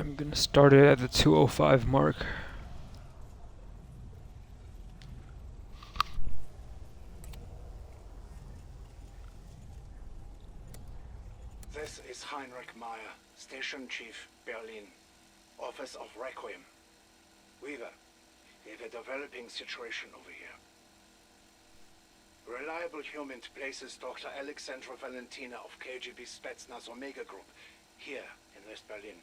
I'm gonna start it at the 205 mark. This is Heinrich Meyer, Station Chief, Berlin. Office of Requiem. Weaver, we have a developing situation over here. Reliable human places Dr. Alexandra Valentina of KGB Spetsnaz Omega Group here in West Berlin.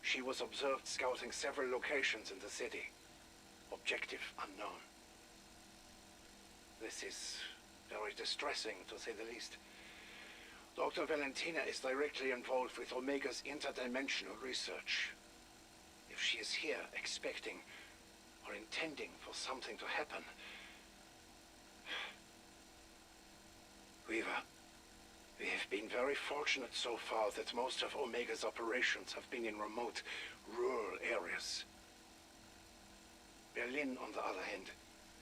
She was observed scouting several locations in the city. Objective unknown. This is very distressing, to say the least. Dr. Valentina is directly involved with Omega's interdimensional research. If she is here expecting or intending for something to happen... Weaver, we have been very fortunate so far that most of Omega's operations have been in remote, rural areas. Berlin, on the other hand,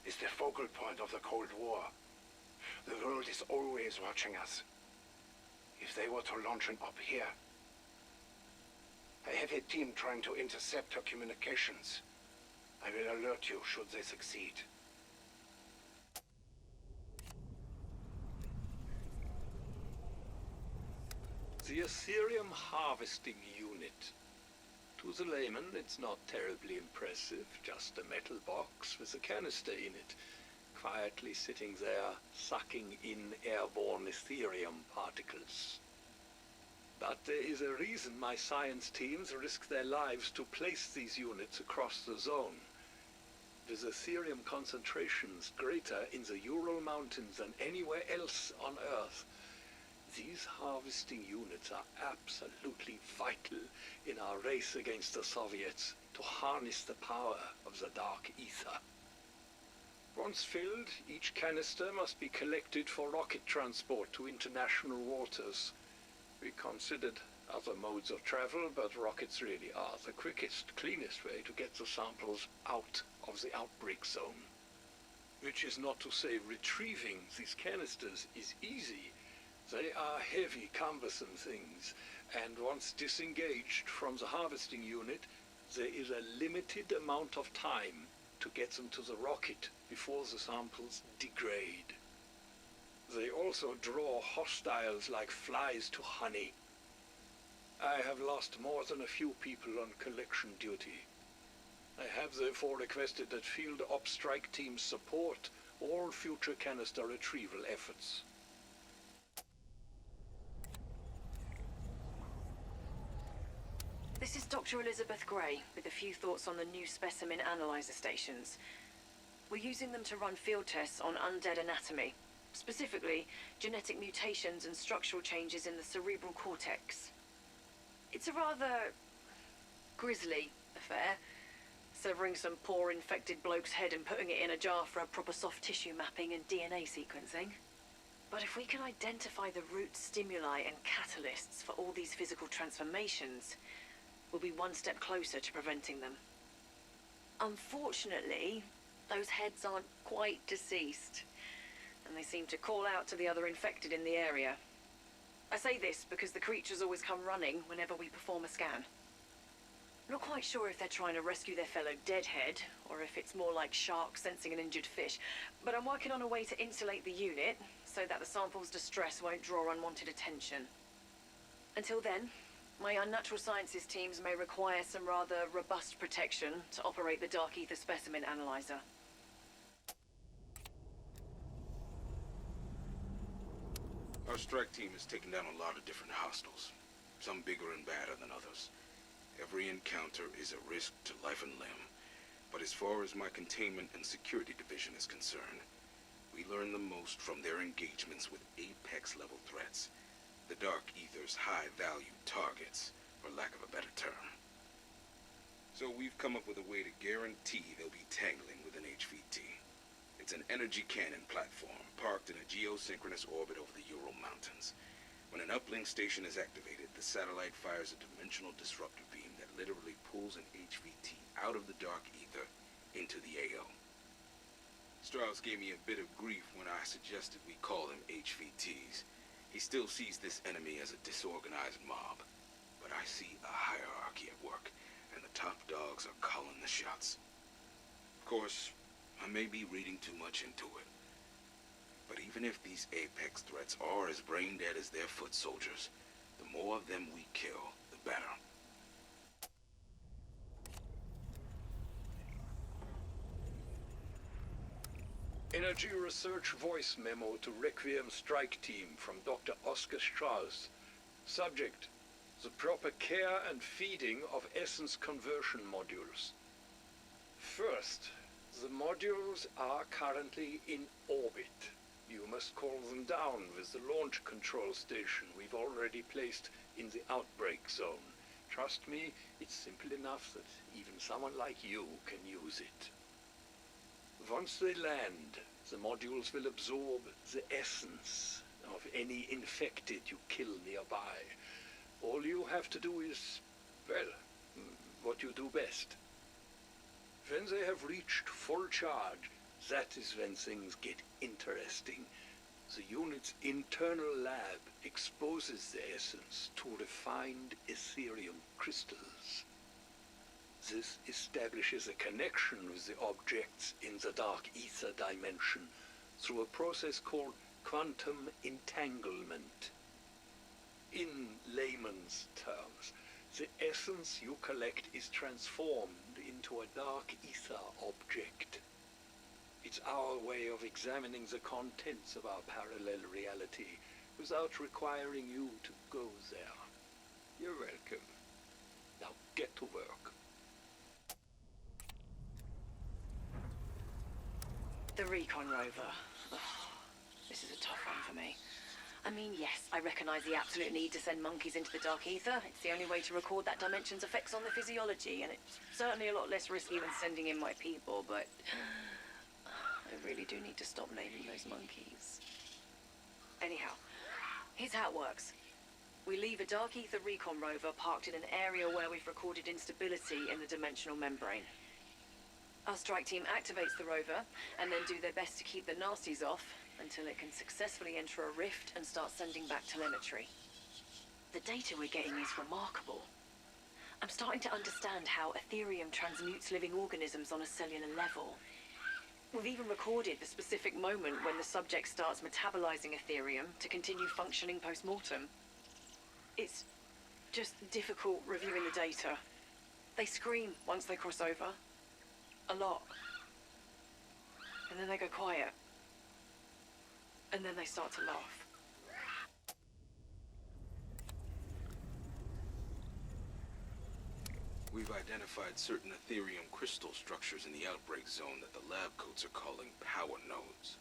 is the focal point of the Cold War. The world is always watching us. If they were to launch an op here, I have a team trying to intercept her communications. I will alert you should they succeed. The Aetherium Harvesting Unit. To the layman, it's not terribly impressive, just a metal box with a canister in it, quietly sitting there, sucking in airborne Aetherium particles. But there is a reason my science teams risk their lives to place these units across the zone. With Aetherium concentrations greater in the Ural Mountains than anywhere else on Earth, these harvesting units are absolutely vital in our race against the Soviets to harness the power of the Dark Ether. Once filled, each canister must be collected for rocket transport to international waters. We considered other modes of travel, but rockets really are the quickest, cleanest way to get the samples out of the outbreak zone. Which is not to say retrieving these canisters is easy. They are heavy, cumbersome things, and once disengaged from the harvesting unit, there is a limited amount of time to get them to the rocket before the samples degrade. They also draw hostiles like flies to honey. I have lost more than a few people on collection duty. I have therefore requested that Field Op Strike Teams support all future canister retrieval efforts. This is Dr. Elizabeth Gray, with a few thoughts on the new specimen analyzer stations. We're using them to run field tests on undead anatomy, specifically genetic mutations and structural changes in the cerebral cortex. It's a rather grisly affair, severing some poor infected bloke's head and putting it in a jar for a proper soft tissue mapping and DNA sequencing. But if we can identify the root stimuli and catalysts for all these physical transformations, we'll be one step closer to preventing them. Unfortunately, those heads aren't quite deceased, and they seem to call out to the other infected in the area. I say this because the creatures always come running whenever we perform a scan. I'm not quite sure if they're trying to rescue their fellow deadhead, or if it's more like sharks sensing an injured fish, but I'm working on a way to insulate the unit so that the sample's distress won't draw unwanted attention. Until then, my unnatural sciences teams may require some rather robust protection to operate the Dark Ether specimen analyzer. Our strike team has taken down a lot of different hostiles, some bigger and badder than others. Every encounter is a risk to life and limb, but as far as my containment and security division is concerned, we learn the most from their engagements with apex-level threats. The Dark Ether's high-value targets, for lack of a better term. So we've come up with a way to guarantee they'll be tangling with an HVT. It's an energy cannon platform, parked in a geosynchronous orbit over the Ural Mountains. When an uplink station is activated, the satellite fires a dimensional disruptor beam that literally pulls an HVT out of the Dark Ether into the AO. Strauss gave me a bit of grief when I suggested we call them HVTs. He still sees this enemy as a disorganized mob, but I see a hierarchy at work, and the top dogs are calling the shots. Of course, I may be reading too much into it. But even if these apex threats are as brain dead as their foot soldiers, the more of them we kill, the better. Energy Research voice memo to Requiem Strike Team from Dr. Oscar Strauss. Subject: the proper care and feeding of essence conversion modules. First, the modules are currently in orbit. You must call them down with the launch control station we've already placed in the outbreak zone. Trust me, it's simple enough that even someone like you can use it. Once they land, the modules will absorb the essence of any infected you kill nearby. All you have to do is, well, what you do best. When they have reached full charge, that is when things get interesting. The unit's internal lab exposes the essence to refined Aetherium crystals. This establishes a connection with the objects in the dark ether dimension through a process called quantum entanglement. In layman's terms, the essence you collect is transformed into a dark ether object. It's our way of examining the contents of our parallel reality without requiring you to go there. You're welcome. Now get to work. The Recon Rover. Ugh, this is a tough one for me. I mean, yes, I recognize the absolute need to send monkeys into the dark ether. It's the only way to record that dimension's effects on the physiology, and it's certainly a lot less risky than sending in my people, but I really do need to stop naming those monkeys. Anyhow, here's how it works. We leave a dark ether Recon Rover parked in an area where we've recorded instability in the dimensional membrane. Our strike team activates the rover, and then do their best to keep the nasties off until it can successfully enter a rift and start sending back telemetry. The data we're getting is remarkable. I'm starting to understand how Aetherium transmutes living organisms on a cellular level. We've even recorded the specific moment when the subject starts metabolizing Aetherium to continue functioning post-mortem. It's just difficult reviewing the data. They scream once they cross over. A lot. And then they go quiet. And then they start to laugh. We've identified certain Aetherium crystal structures in the outbreak zone that the lab coats are calling power nodes.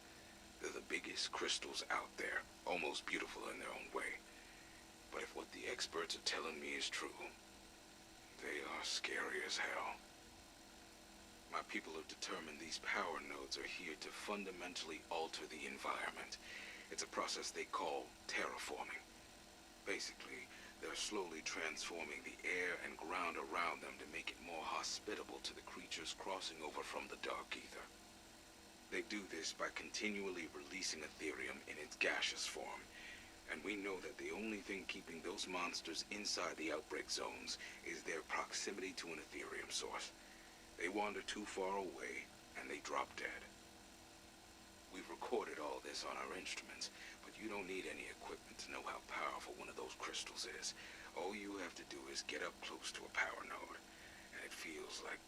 They're the biggest crystals out there, almost beautiful in their own way. But if what the experts are telling me is true, they are scary as hell. My people have determined these power nodes are here to fundamentally alter the environment. It's a process they call terraforming. Basically, they're slowly transforming the air and ground around them to make it more hospitable to the creatures crossing over from the dark ether. They do this by continually releasing Aetherium in its gaseous form. And we know that the only thing keeping those monsters inside the outbreak zones is their proximity to an Aetherium source. They wander too far away, and they drop dead. We've recorded all this on our instruments, but you don't need any equipment to know how powerful one of those crystals is. All you have to do is get up close to a power node, and it feels like,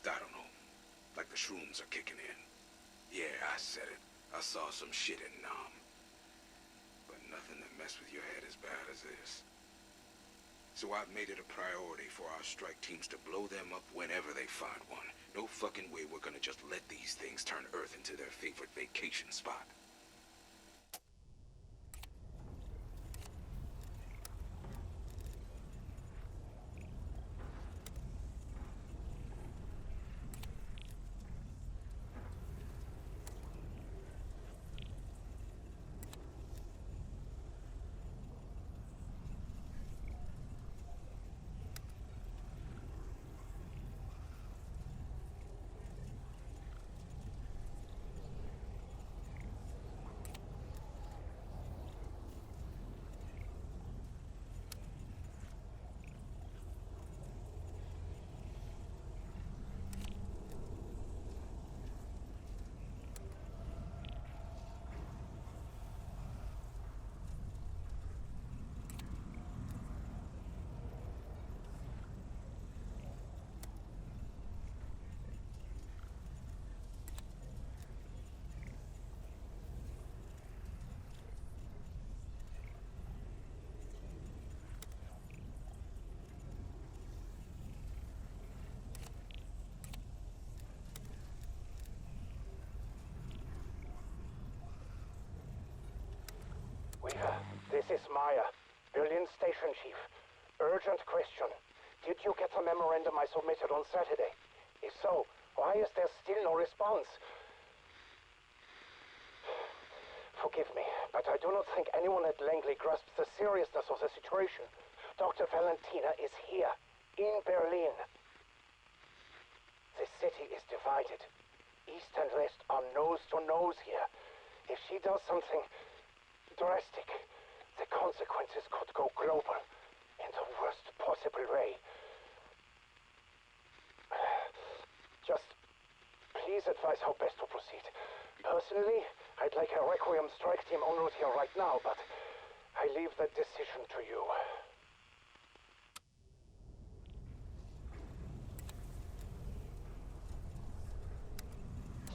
I don't know, like the shrooms are kicking in. Yeah, I said it. I saw some shit in Nam. But nothing that messed with your head as bad as this. So I've made it a priority for our strike teams to blow them up whenever they find one. No fucking way we're gonna just let these things turn Earth into their favorite vacation spot. Weaver, this is Maya, Berlin Station Chief. Urgent question. Did you get the memorandum I submitted on Saturday? If so, why is there still no response? Forgive me, but I do not think anyone at Langley grasps the seriousness of the situation. Dr. Valentina is here, in Berlin. The city is divided. East and West are nose to nose here. If she does something drastic, the consequences could go global in the worst possible way. Just please advise how best to proceed. Personally, I'd like a Requiem strike team en route here right now, but I leave that decision to you.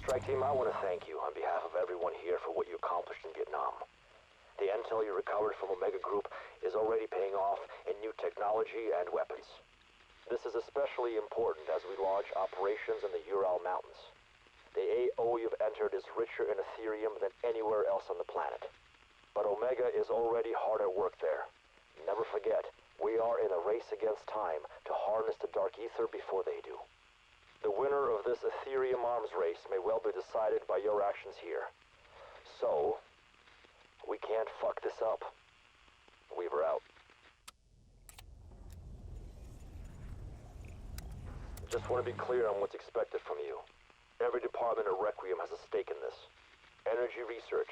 Strike team, I want to thank you on behalf of everyone here for what you accomplished in Vietnam. The intel you recovered from Omega Group is already paying off in new technology and weapons. This is especially important as we launch operations in the Ural Mountains. The AO you've entered is richer in Aetherium than anywhere else on the planet. But Omega is already hard at work there. Never forget, we are in a race against time to harness the Dark Aether before they do. The winner of this Aetherium arms race may well be decided by your actions here. So, we can't fuck this up. Weaver out. Just want to be clear on what's expected from you. Every department of Requiem has a stake in this. Energy research,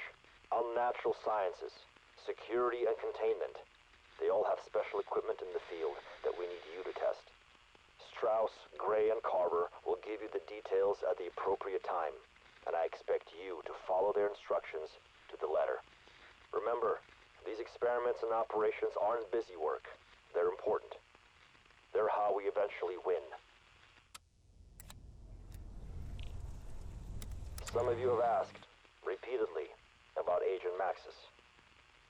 unnatural sciences, security and containment. They all have special equipment in the field that we need you to test. Strauss, Gray, and Carver will give you the details at the appropriate time, and I expect you to follow their instructions to the letter. Remember, these experiments and operations aren't busy work. They're important. They're how we eventually win. Some of you have asked, repeatedly, about Agent Maxis.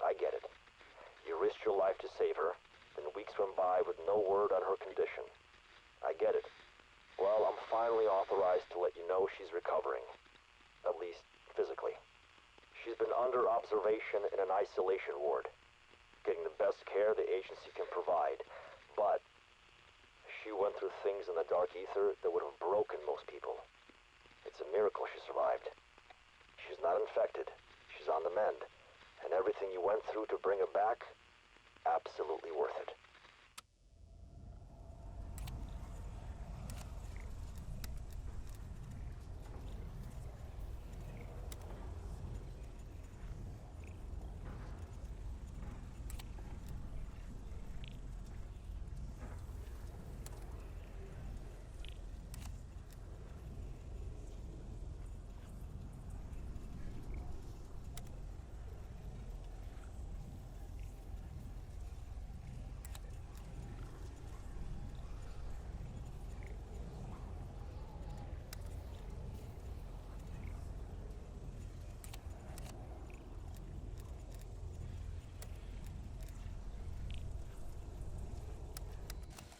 I get it. You risked your life to save her, then weeks went by with no word on her condition. I get it. Well, I'm finally authorized to let you know she's recovering. At least, physically. She's been under observation in an isolation ward, getting the best care the agency can provide, but she went through things in the Dark Aether that would have broken most people. It's a miracle she survived. She's not infected, she's on the mend, and everything you went through to bring her back, absolutely worth it.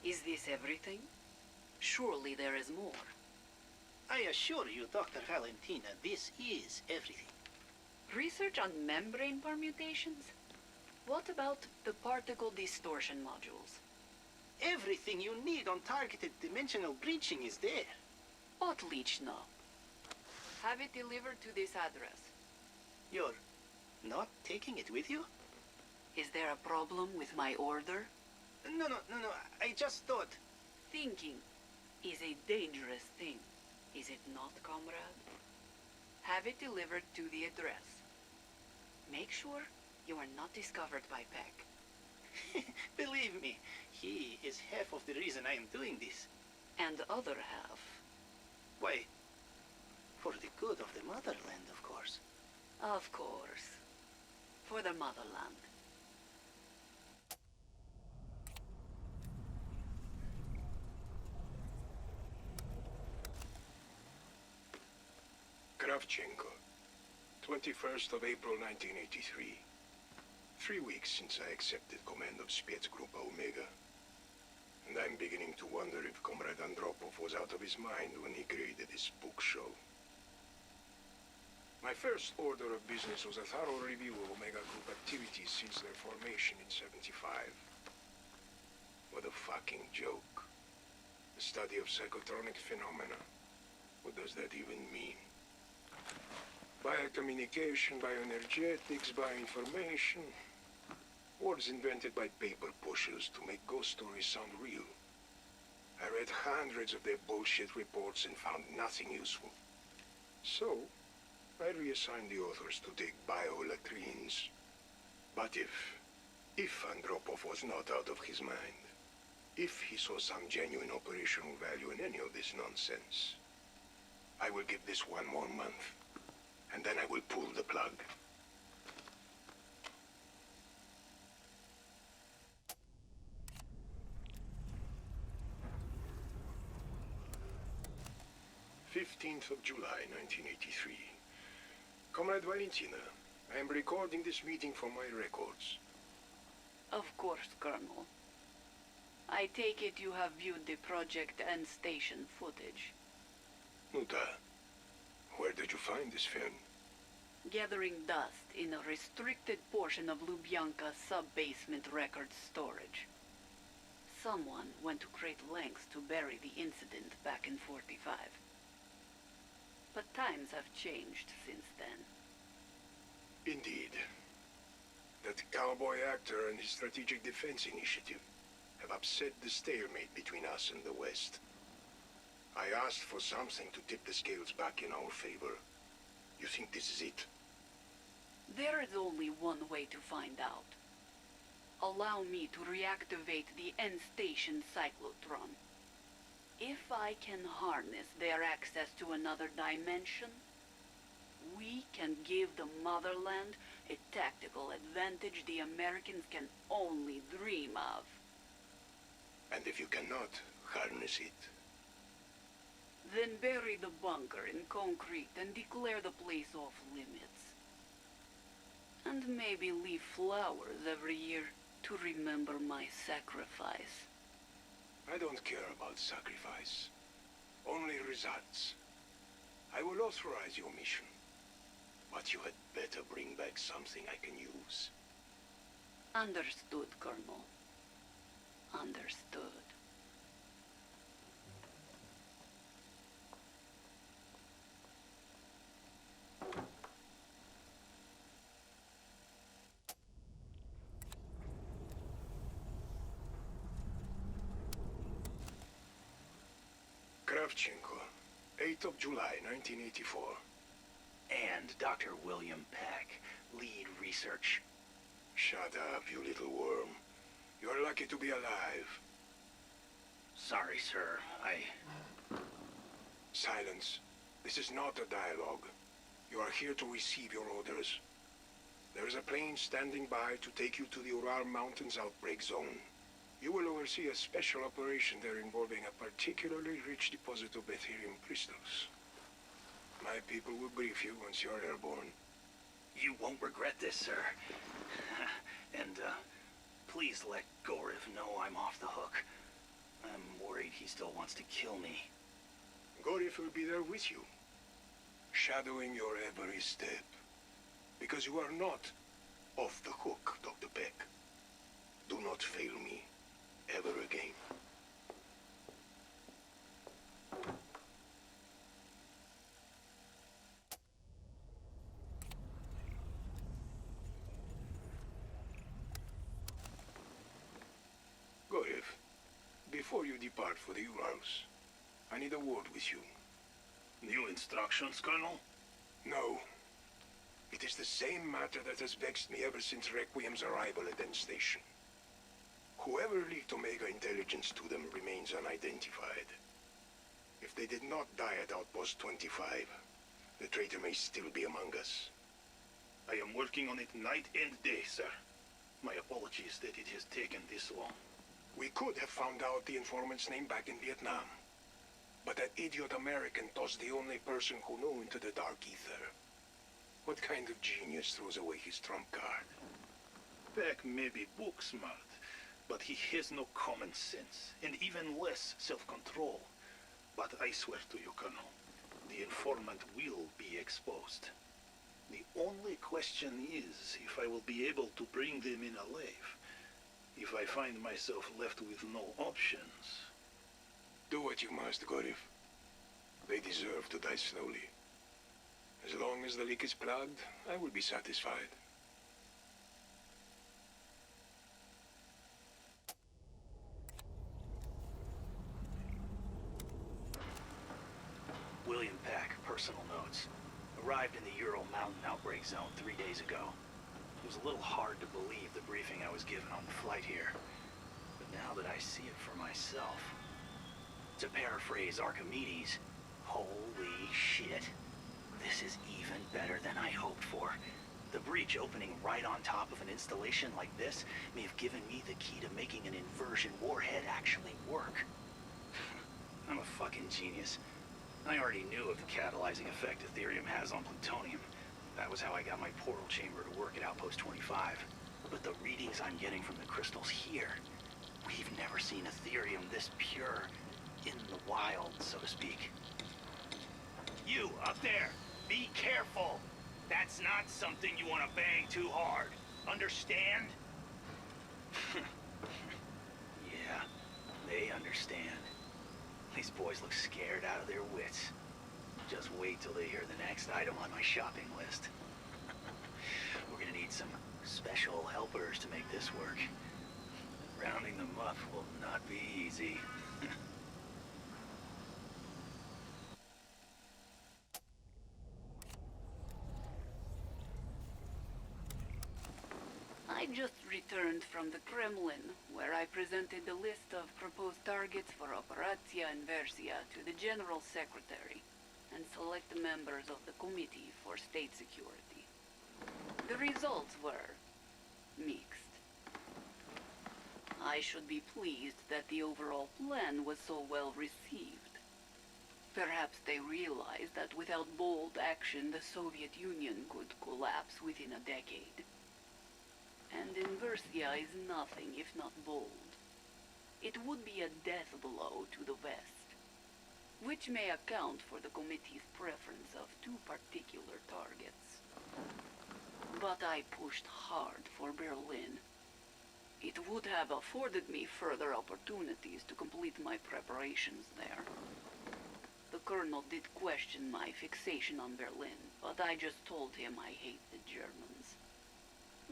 Is this everything? Surely there is more. I assure you, Dr. Valentina, this is everything. Research on membrane permutations? What about the particle distortion modules? Everything you need on targeted dimensional breaching is there. Ottlichno. Have it delivered to this address. You're not taking it with you? Is there a problem with my order? No. I just thought... Thinking is a dangerous thing, is it not, comrade? Have it delivered to the address. Make sure you are not discovered by Peck. Believe me, he is half of the reason I am doing this. And the other half? Why, for the good of the motherland, of course. Of course. For the motherland. Kravchenko, 21st of April 1983. 3 weeks since I accepted command of Spetsgruppe Omega. And I'm beginning to wonder if Comrade Andropov was out of his mind when he created this book show. My first order of business was a thorough review of Omega Group activities since their formation in '75. What a fucking joke. The study of psychotronic phenomena. What does that even mean? Biocommunication, bioenergetics, bioinformation. Words invented by paper pushers to make ghost stories sound real. I read hundreds of their bullshit reports and found nothing useful. So, I reassigned the authors to take biolatrines. But if Andropov was not out of his mind, if he saw some genuine operational value in any of this nonsense, I will give this one more month, and then I will pull the plug. July 1983. Comrade Valentina, I am recording this meeting for my records. Of course, Colonel. I take it you have viewed the Project Endstation footage. Nuta, where did you find this film? Gathering dust in a restricted portion of Lubyanka's sub-basement records storage. Someone went to great lengths to bury the incident back in '45. But times have changed since then. Indeed. That cowboy actor and his Strategic Defense Initiative have upset the stalemate between us and the West. I asked for something to tip the scales back in our favor. You think this is it? There is only one way to find out. Allow me to reactivate the Endstation cyclotron. If I can harness their access to another dimension, we can give the motherland a tactical advantage the Americans can only dream of. And if you cannot harness it? Then bury the bunker in concrete and declare the place off limits. And maybe leave flowers every year to remember my sacrifice. I don't care about sacrifice. Only results. I will authorize your mission. But you had better bring back something I can use. Understood, Colonel. Understood. Kravchenko, 8th of July, 1984. And Dr. William Peck, lead research. Shut up, you little worm. You're lucky to be alive. Sorry, sir. Silence. This is not a dialogue. You are here to receive your orders. There is a plane standing by to take you to the Ural Mountains outbreak zone. You will oversee a special operation there involving a particularly rich deposit of Aetherium crystals. My people will brief you once you're airborne. You won't regret this, sir. And, please let Goriv know I'm off the hook. I'm worried he still wants to kill me. Goriv will be there with you, shadowing your every step. Because you are not off the hook, Dr. Peck. Do not fail me ever again. Goriv, before you depart for the Urals, I need a word with you. New instructions, Colonel? No. It is the same matter that has vexed me ever since Requiem's arrival at Endstation. Whoever leaked Omega intelligence to them remains unidentified. If they did not die at Outpost 25, the traitor may still be among us. I am working on it night and day, sir. My apologies that it has taken this long. We could have found out the informant's name back in Vietnam. But that idiot American tossed the only person who knew into the dark ether. What kind of genius throws away his trump card? Peck may be book smart, but he has no common sense, and even less self-control. But I swear to you, Colonel, the informant will be exposed. The only question is if I will be able to bring them in alive. If I find myself left with no options. Do what you must, Gorif. They deserve to die slowly. As long as the leak is plugged, I will be satisfied. William Peck, personal notes. Arrived in the Ural Mountain outbreak zone 3 days ago. It was a little hard to believe the briefing I was given on the flight here. But now that I see it for myself... To paraphrase Archimedes, holy shit. This is even better than I hoped for. The breach opening right on top of an installation like this may have given me the key to making an inversion warhead actually work. I'm a fucking genius. I already knew of the catalyzing effect Aetherium has on plutonium. That was how I got my portal chamber to work at Outpost 25. But the readings I'm getting from the crystals here, we've never seen Aetherium this pure, in the wild, so to speak. You, up there, be careful. That's not something you want to bang too hard. Understand? Yeah, they understand. These boys look scared out of their wits. Just wait till they hear the next item on my shopping list. We're gonna need some special helpers to make this work. Rounding them up will not be easy. I just returned from the Kremlin, where I presented the list of proposed targets for Operatia Inversia to the General Secretary and select members of the Committee for State Security. The results were mixed. I should be pleased that the overall plan was so well received. Perhaps they realized that without bold action, the Soviet Union could collapse within a decade. And Inversia is nothing if not bold. It would be a death blow to the West, which may account for the committee's preference of two particular targets. But I pushed hard for Berlin. It would have afforded me further opportunities to complete my preparations there. The Colonel did question my fixation on Berlin, but I just told him I hate the Germans.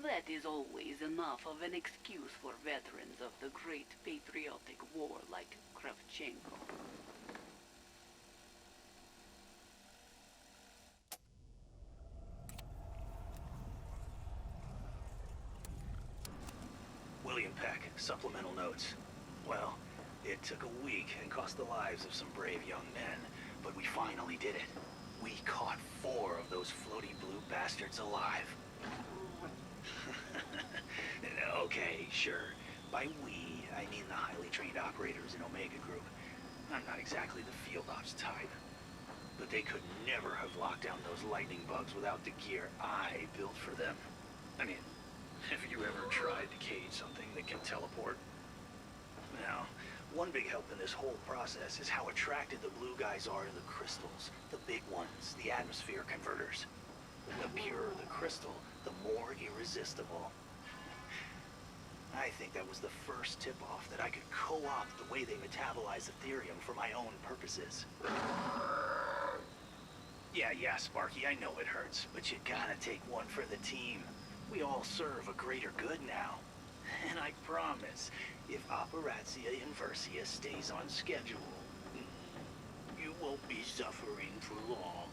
That is always enough of an excuse for veterans of the great patriotic war like Kravchenko. William Peck, supplemental notes. Well, it took a week and cost the lives of some brave young men, but we finally did it. We caught 4 of those floaty blue bastards alive. Okay, sure. By we, I mean the highly trained operators in Omega Group. I'm not exactly the field ops type. But they could never have locked down those lightning bugs without the gear I built for them. I mean, have you ever tried to cage something that can teleport? Now, one big help in this whole process is how attracted the blue guys are to the crystals. The big ones, the atmosphere converters. The purer the crystal, the more irresistible. I think that was the first tip-off that I could co-opt the way they metabolize Aetherium for my own purposes. Yeah, Sparky, I know it hurts, but you gotta take one for the team. We all serve a greater good now. And I promise, if Operatia Inversia stays on schedule, you won't be suffering for long.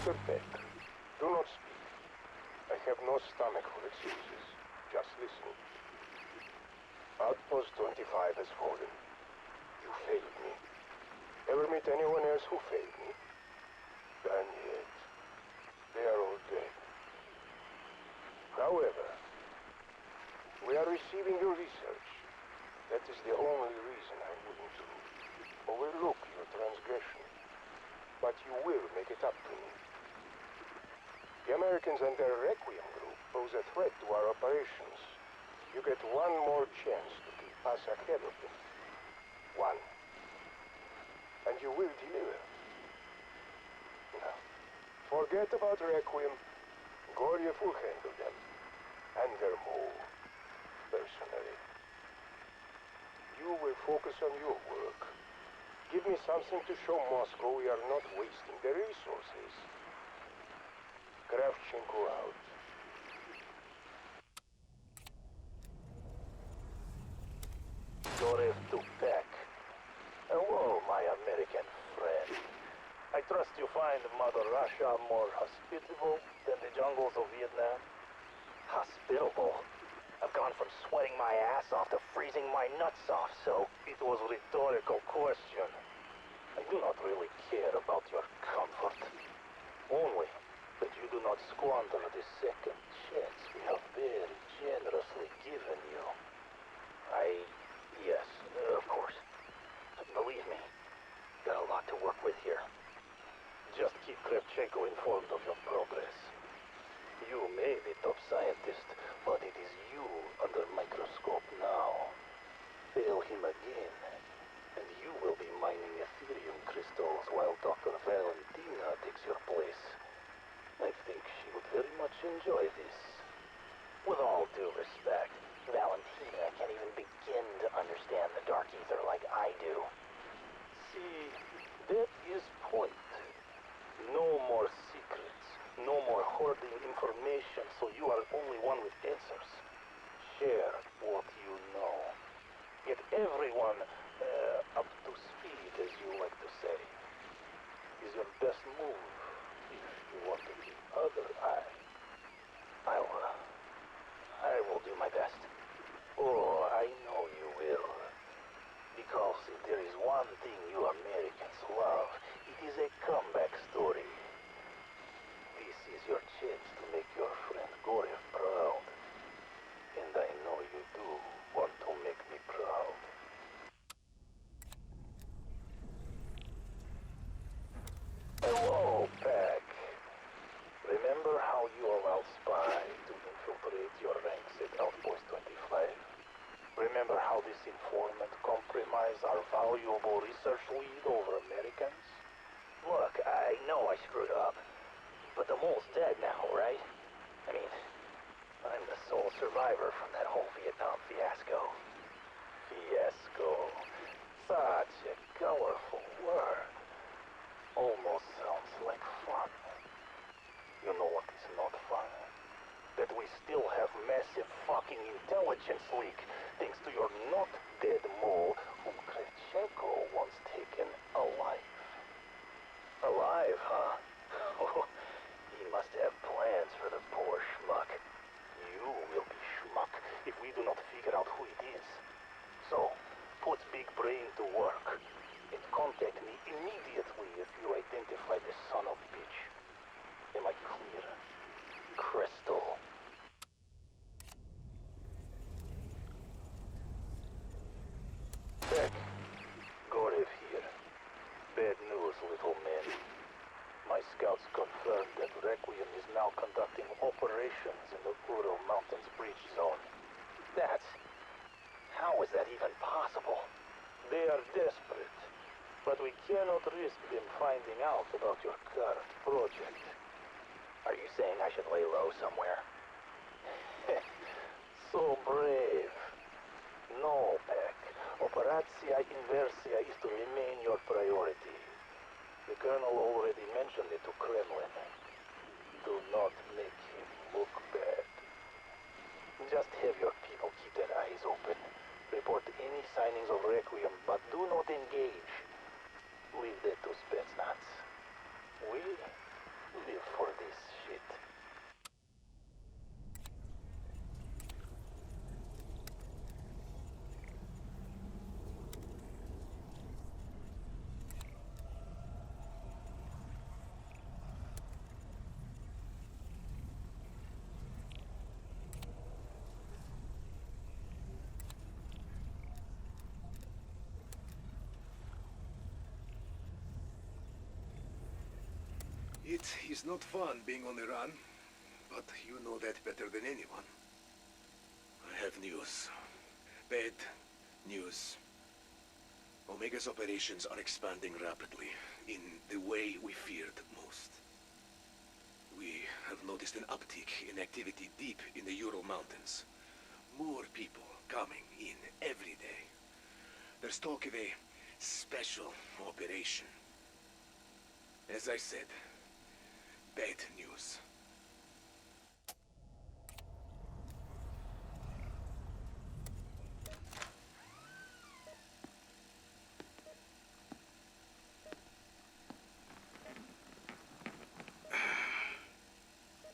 Dr. Peck, do not speak. I have no stomach for excuses. Just listen. Outpost 25 has fallen. You failed me. Ever meet anyone else who failed me? And yet, they are all dead. However, we are receiving your research. That is the only reason I'm willing to overlook your transgression. But you will make it up to me. The Americans and their Requiem group pose a threat to our operations. You get one more chance to keep us ahead of them. One. And you will deliver. Now, forget about Requiem. Goryev will handle them. And their move. Personally. You will focus on your work. Give me something to show Moscow we are not wasting their resources. Kravchenko out. Gorev to Peck. Hello, my American friend. I trust you find Mother Russia more hospitable than the jungles of Vietnam? Hospitable? I've gone from sweating my ass off to freezing my nuts off, so it was a rhetorical question. I do not really care about your comfort. Only that you do not squander the second chance we have very generously given you. Yes, of course. Believe me, got a lot to work with here. Just keep Kravchenko informed of your progress. You may be top scientist, but it is you under microscope now. Fail him again, and you will be mining Aetherium crystals while Dr. Valentina takes your place. I think she would very much enjoy this. With all due respect, Valentina can't even begin to understand the Dark Aether like I do. See, that is point. No more secrets. No more hoarding information so you are only one with answers. Share what you know. Get everyone up to speed, as you like to say. Is your best move if you want to keep other eye. I will do my best. Oh, I know you will. Because if there is one thing you Americans love, it is a comeback story. This is your chance to make your friend Gorev proud. And I know you do want to make me proud. Hello, Peck. Remember how you allowed Spy to infiltrate your ranks at Outpost 25? Remember how this informant compromised our valuable research lead over Americans? Look, I know I screwed up. But the mole's dead now, right? I mean, I'm the sole survivor from that whole Vietnam fiasco. Fiasco. Such a colorful word. Almost sounds like fun. You know what is not fun? That we still have massive fucking intelligence leak thanks to your not dead mole whom Kravchenko once taken alive. Alive, huh? He must have plans for the poor schmuck. You will be schmuck if we do not figure out who it is. So, put big brain to work. And contact me immediately if you identify this son of bitch. Am I clear? Crystal. Peck, Gorev here. Bad news, little man. My scouts confirmed that Requiem is now conducting operations in the Ural Mountains Breach Zone. How is that even possible? They are desperate, but we cannot risk them finding out about your current project. Are you saying I should lay low somewhere? So brave. No, Peck. Operatia Inversia is to remain your priority. The Colonel already mentioned it to Kremlin. Do not make him look bad. Just have your people keep their eyes open. Report any signings of Requiem, but do not engage. Leave that to Spetsnaz. We Live for this shit. It is not fun being on the run, but you know that better than anyone. I have news. Bad news. Omega's operations are expanding rapidly, in the way we feared most. We have noticed an uptick in activity deep in the Ural Mountains. More people coming in every day. There's talk of a special operation. As I said, bad news.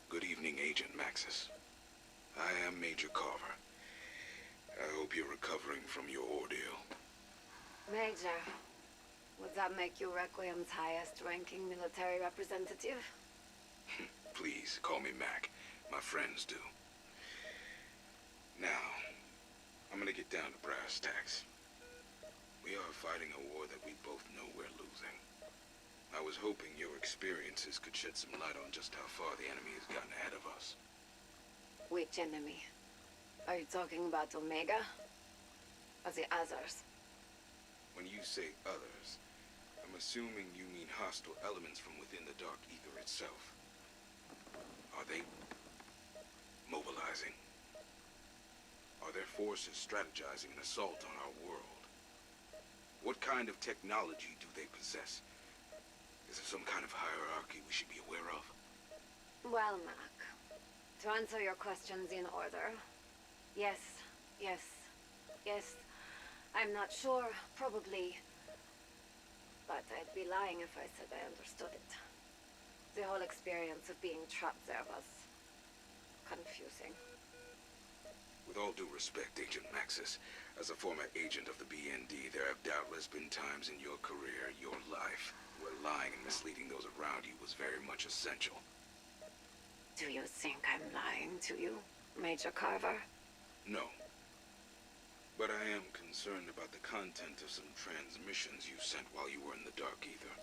Good evening, Agent Maxis. I am Major Carver. I hope you're recovering from your ordeal. Major, would that make you Requiem's highest-ranking military representative? Please, call me Mac. My friends do. Now, I'm gonna get down to brass tacks. We are fighting a war that we both know we're losing. I was hoping your experiences could shed some light on just how far the enemy has gotten ahead of us. Which enemy? Are you talking about Omega? Or the others? When you say others, I'm assuming you mean hostile elements from within the Dark Aether itself. Are they mobilizing? Are their forces strategizing an assault on our world? What kind of technology do they possess? Is there some kind of hierarchy we should be aware of? Well, Mac, to answer your questions in order, yes, yes, yes. I'm not sure, probably, but I'd be lying if I said I understood it. The whole experience of being trapped there was confusing. With all due respect, Agent Maxis, as a former agent of the BND, there have doubtless been times in your career, your life, where lying and misleading those around you was very much essential. Do you think I'm lying to you, Major Carver? No. But I am concerned about the content of some transmissions you sent while you were in the Dark Aether.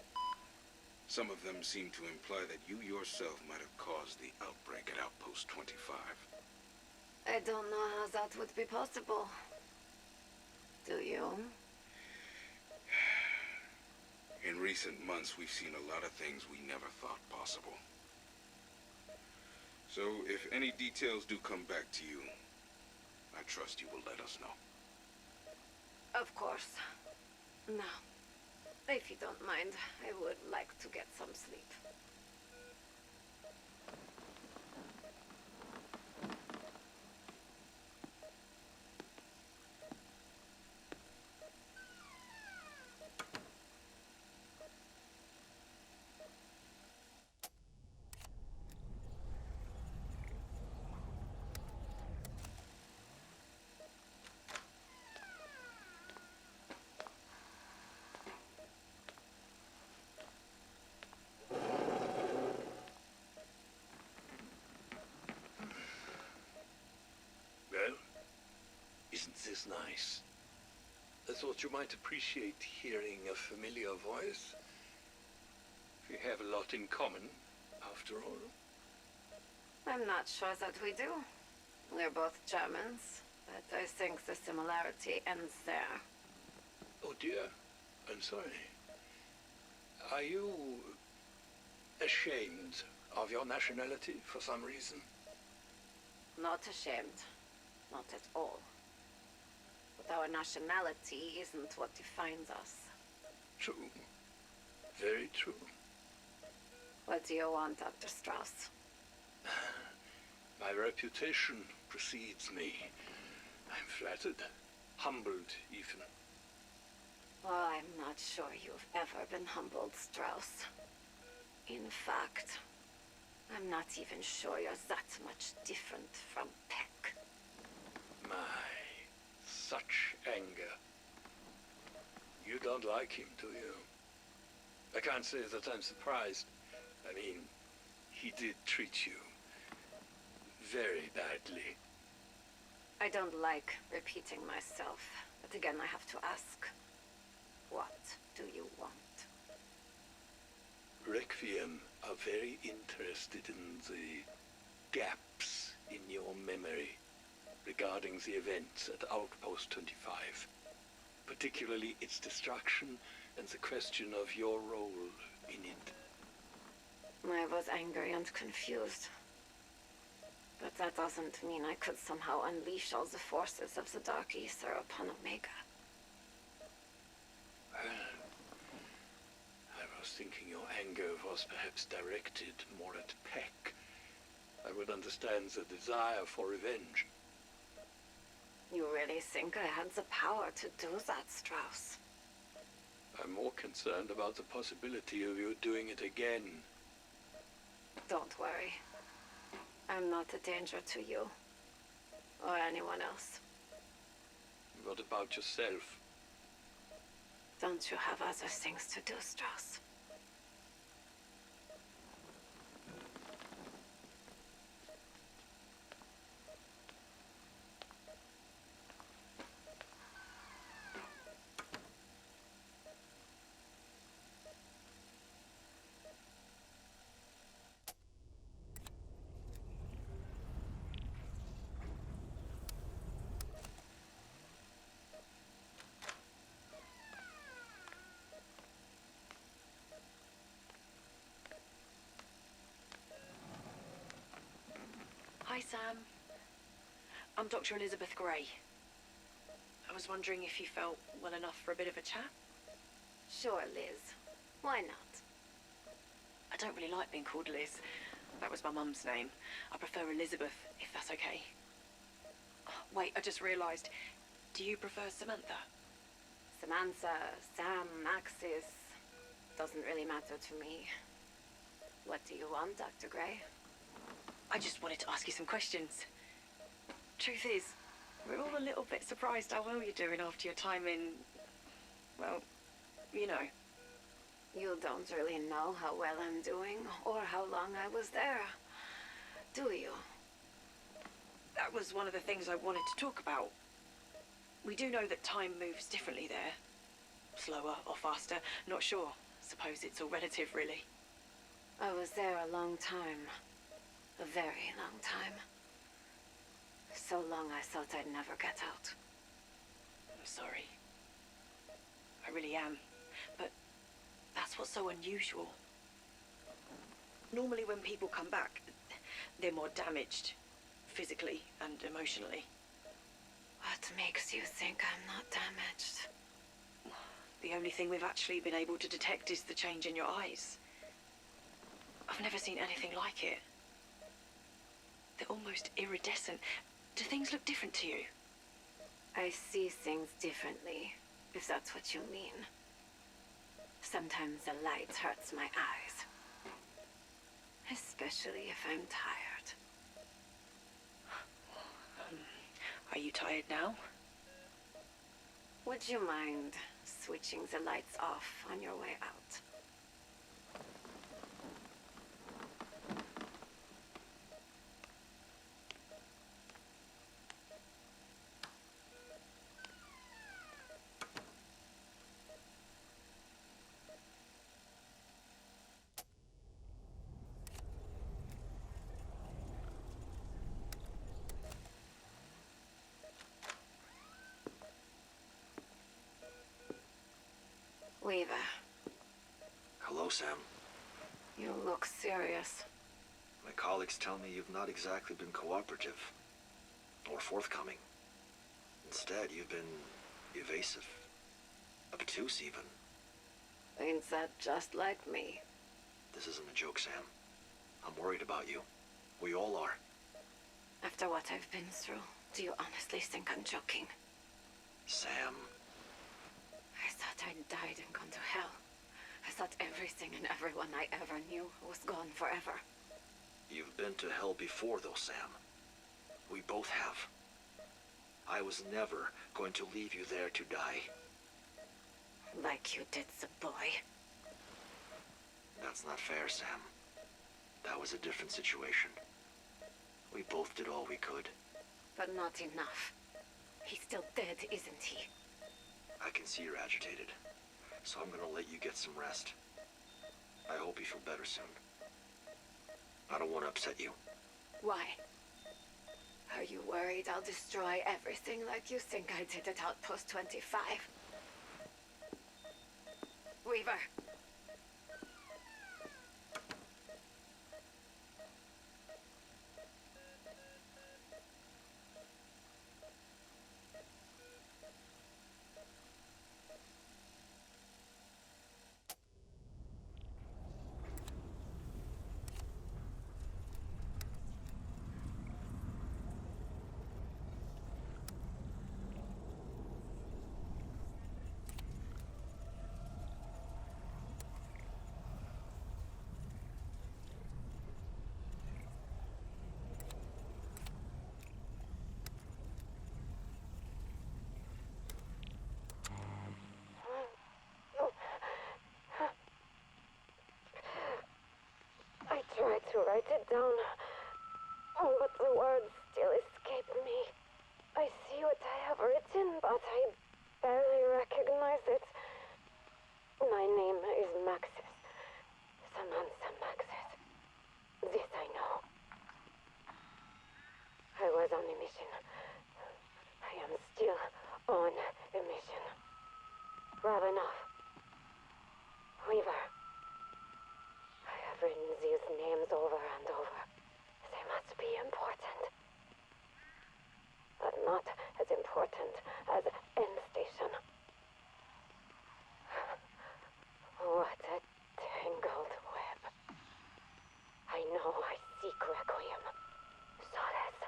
Some of them seem to imply that you yourself might have caused the outbreak at Outpost 25. I don't know how that would be possible. Do you? In recent months, we've seen a lot of things we never thought possible. So, if any details do come back to you, I trust you will let us know. Of course. Now, if you don't mind, I would like to get some sleep. Isn't this nice? I thought you might appreciate hearing a familiar voice. We have a lot in common, after all. I'm not sure that we do. We're both Germans, but I think the similarity ends there. Oh dear, I'm sorry. Are you ashamed of your nationality for some reason? Not ashamed. Not at all. But our nationality isn't what defines us. True. Very true. What do you want, Dr. Strauss? My reputation precedes me. I'm flattered. Humbled, even. Well, I'm not sure you've ever been humbled, Strauss. In fact, I'm not even sure you're that much different from Peck. My, such anger. You don't like him, do you? I can't say that I'm surprised. I mean, he did treat you very badly. I don't like repeating myself, but again I have to ask, what do you want? Requiem are very interested in the gaps in your memory regarding the events at Outpost 25, particularly its destruction and the question of your role in it. I was angry and confused. But that doesn't mean I could somehow unleash all the forces of the Dark Aether upon Omega. Well, I was thinking your anger was perhaps directed more at Peck. I would understand the desire for revenge. You really think I had the power to do that, Strauss? I'm more concerned about the possibility of you doing it again. Don't worry. I'm not a danger to you. Or anyone else. What about yourself? Don't you have other things to do, Strauss? Hi, Sam. I'm Dr. Elizabeth Gray. I was wondering if you felt well enough for a bit of a chat? Sure, Liz. Why not? I don't really like being called Liz. That was my mum's name. I prefer Elizabeth, if that's okay. Oh, wait, I just realised. Do you prefer Samantha? Samantha, Sam, Maxis. Doesn't really matter to me. What do you want, Dr. Gray? I just wanted to ask you some questions. Truth is, we're all a little bit surprised how well you're doing after your time in... well, you know. You don't really know how well I'm doing, or how long I was there, do you? That was one of the things I wanted to talk about. We do know that time moves differently there. Slower or faster, not sure. Suppose it's all relative, really. I was there a long time. A very long time. So long I thought I'd never get out. I'm sorry. I really am. But that's what's so unusual. Normally when people come back, they're more damaged. Physically and emotionally. What makes you think I'm not damaged? The only thing we've actually been able to detect is the change in your eyes. I've never seen anything like it. They're almost iridescent. Do things look different to you? I see things differently, if that's what you mean. Sometimes the light hurts my eyes. Especially if I'm tired. Are you tired now? Would you mind switching the lights off on your way out? Weaver. Hello, Sam. You look serious. My colleagues tell me you've not exactly been cooperative. Or forthcoming. Instead, you've been evasive. Obtuse, even. Ain't that just like me? This isn't a joke, Sam. I'm worried about you. We all are. After what I've been through, do you honestly think I'm joking? Sam. I thought I'd died and gone to hell. I thought everything and everyone I ever knew was gone forever. You've been to hell before, though, Sam. We both have. I was never going to leave you there to die. Like you did the boy. That's not fair, Sam. That was a different situation. We both did all we could. But not enough. He's still dead, isn't he? I can see you're agitated, so I'm gonna let you get some rest. I hope you feel better soon. I don't want to upset you. Why? Are you worried I'll destroy everything like you think I did at Outpost 25? Weaver! I tried to write it down, but the words still escape me. I see what I have written, but I barely recognize it. My name is Maxis. Samantha Maxis. This I know. I was on a mission. I am still on a mission. Ravenov. Weaver. I have written these names over and over. They must be important. But not as important as Endstation. What a tangled web. I know I seek Requiem, solace,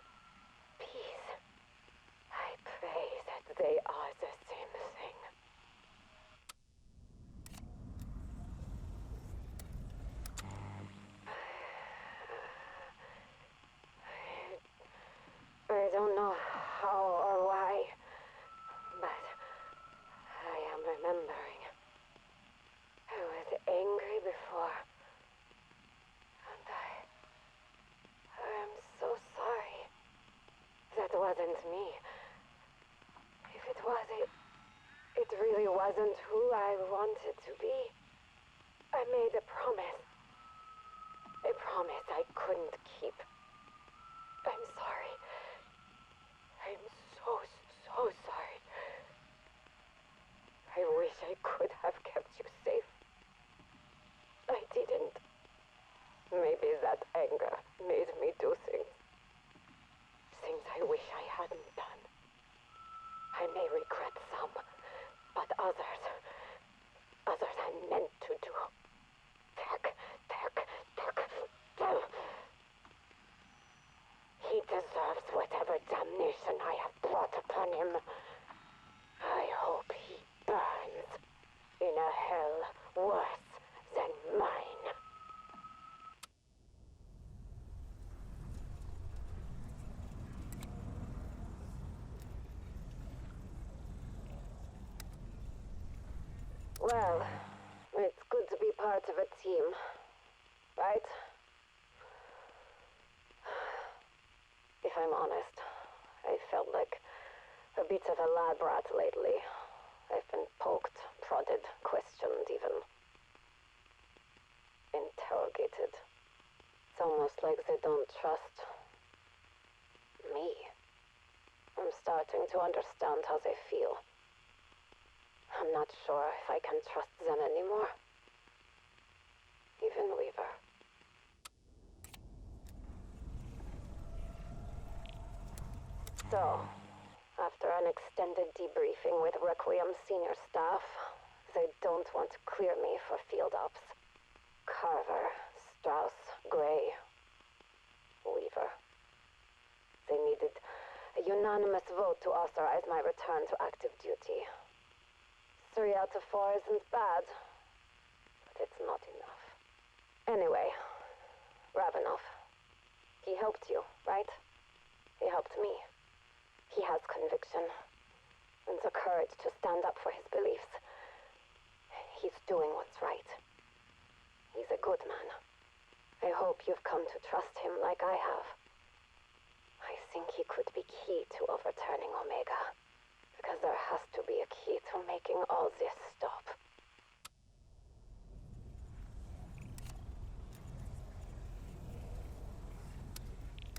peace. I pray that they are the same thing. I don't know how or why, but I am remembering. I was angry before, and I am so sorry. That wasn't me. If it was, it really wasn't who I wanted to be. I made a promise. A promise I couldn't keep. I'm sorry. I'm so sorry. I wish I could have kept you safe. I didn't. Maybe that anger made me do things. Things I wish I hadn't done. I may regret some, but others I meant to do. He deserves whatever damnation I have brought upon him. I hope he burns in a hell worse than mine. Well, it's good to be part of a team, right? If I'm honest, I felt like a bit of a lab rat lately. I've been poked, prodded, questioned even. Interrogated. It's almost like they don't trust me. I'm starting to understand how they feel. I'm not sure if I can trust them anymore. Even Weaver. So, after an extended debriefing with Requiem senior staff, they don't want to clear me for field ops. Carver, Strauss, Gray, Weaver. They needed a unanimous vote to authorize my return to active duty. 3 out of 4 isn't bad, but it's not enough. Anyway, Ravenov, He helped you, right? He helped me. He has conviction. And the courage to stand up for his beliefs. He's doing what's right. He's a good man. I hope you've come to trust him like I have. I think he could be key to overturning Omega. Because there has to be a key to making all this stop.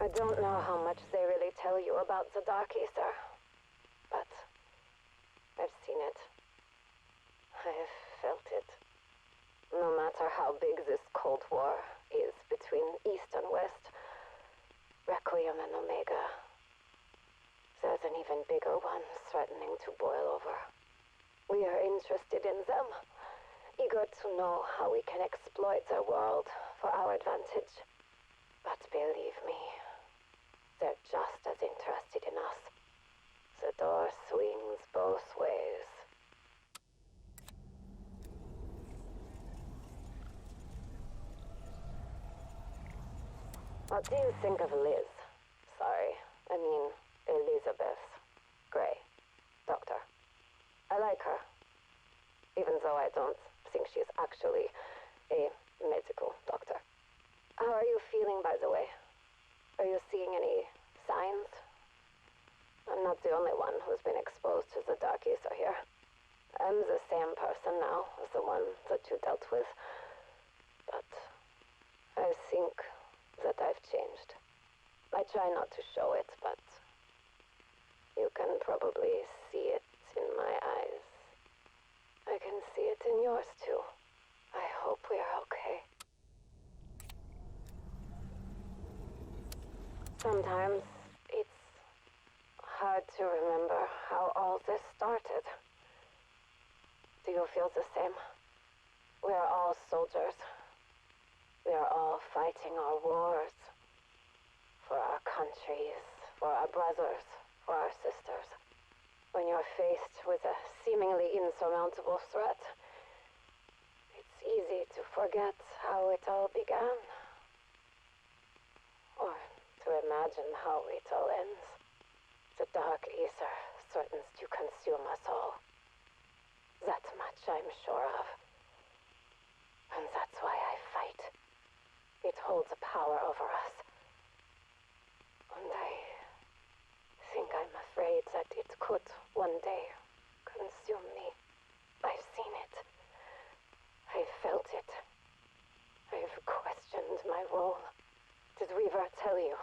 I don't know how much they really tell you about the Dark Aether, but I've seen it. I've felt it. No matter how big this Cold War is between East and West, Requiem and Omega, there's an even bigger one threatening to boil over. We are interested in them, eager to know how we can exploit their world for our advantage. But believe me, they're just as interested in us. The door swings both ways. What do you think of Liz? Sorry, I mean Elizabeth Gray, doctor. I like her, even though I don't think she's actually a medical doctor. How are you feeling, by the way? Are you seeing any signs? I'm not the only one who's been exposed to the Dark Aether here. I'm the same person now as the one that you dealt with. But I think that I've changed. I try not to show it, but you can probably see it in my eyes. I can see it in yours too. I hope we're okay. Sometimes it's hard to remember how all this started. Do you feel the same? We are all soldiers. We are all fighting our wars. For our countries, for our brothers, for our sisters. When you're faced with a seemingly insurmountable threat, it's easy to forget how it all began. Or to imagine how it all ends. The Dark Aether threatens to consume us all. That much I'm sure of. And that's why I fight. It holds a power over us. And I think I'm afraid that it could one day consume me. I've seen it. I've felt it. I've questioned my role. Did Weaver tell you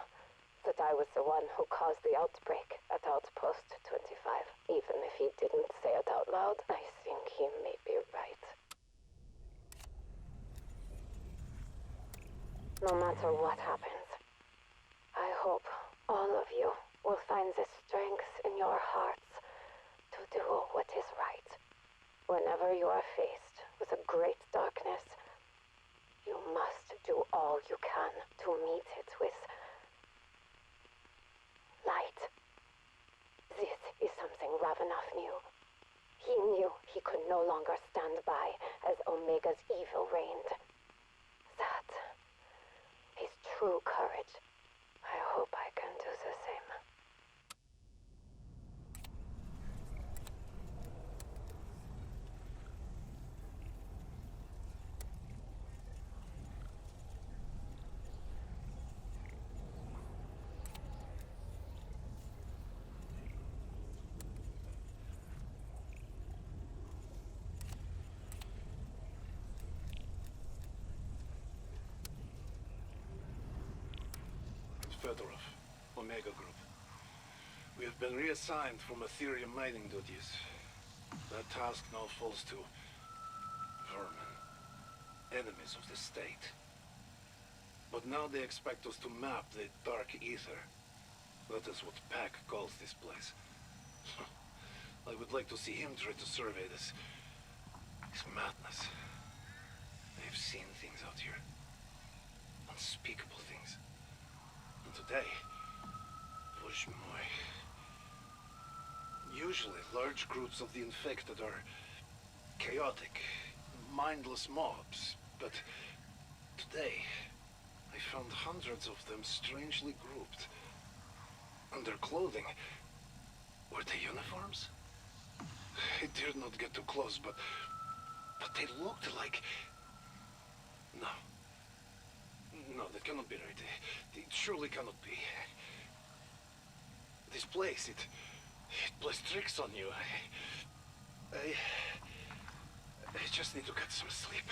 that I was the one who caused the outbreak at Outpost 25? Even if he didn't say it out loud, I think he may be right. No matter what happens, I hope all of you will find the strength in your hearts to do what is right. Whenever you are faced with a great darkness, you must do all you can to meet it with light. This is something Ravenov knew. He knew he could no longer stand by as Omega's evil reigned. That is true courage. I hope I can do the same. Fedorov, Omega Group. We have been reassigned from Aetherium mining duties. That task now falls to vermin, enemies of the state. But now they expect us to map the Dark Aether. That is what Pack calls this place. I would like to see him try to survey this madness. I've seen things out here. Unspeakable things. And today, push my... Usually, large groups of the infected are chaotic, mindless mobs. But today, I found hundreds of them strangely grouped. And their clothing... Were they uniforms? I dared not get too close, but they looked like... No. No, that cannot be right. It surely cannot be. This place, it plays tricks on you. I just need to get some sleep.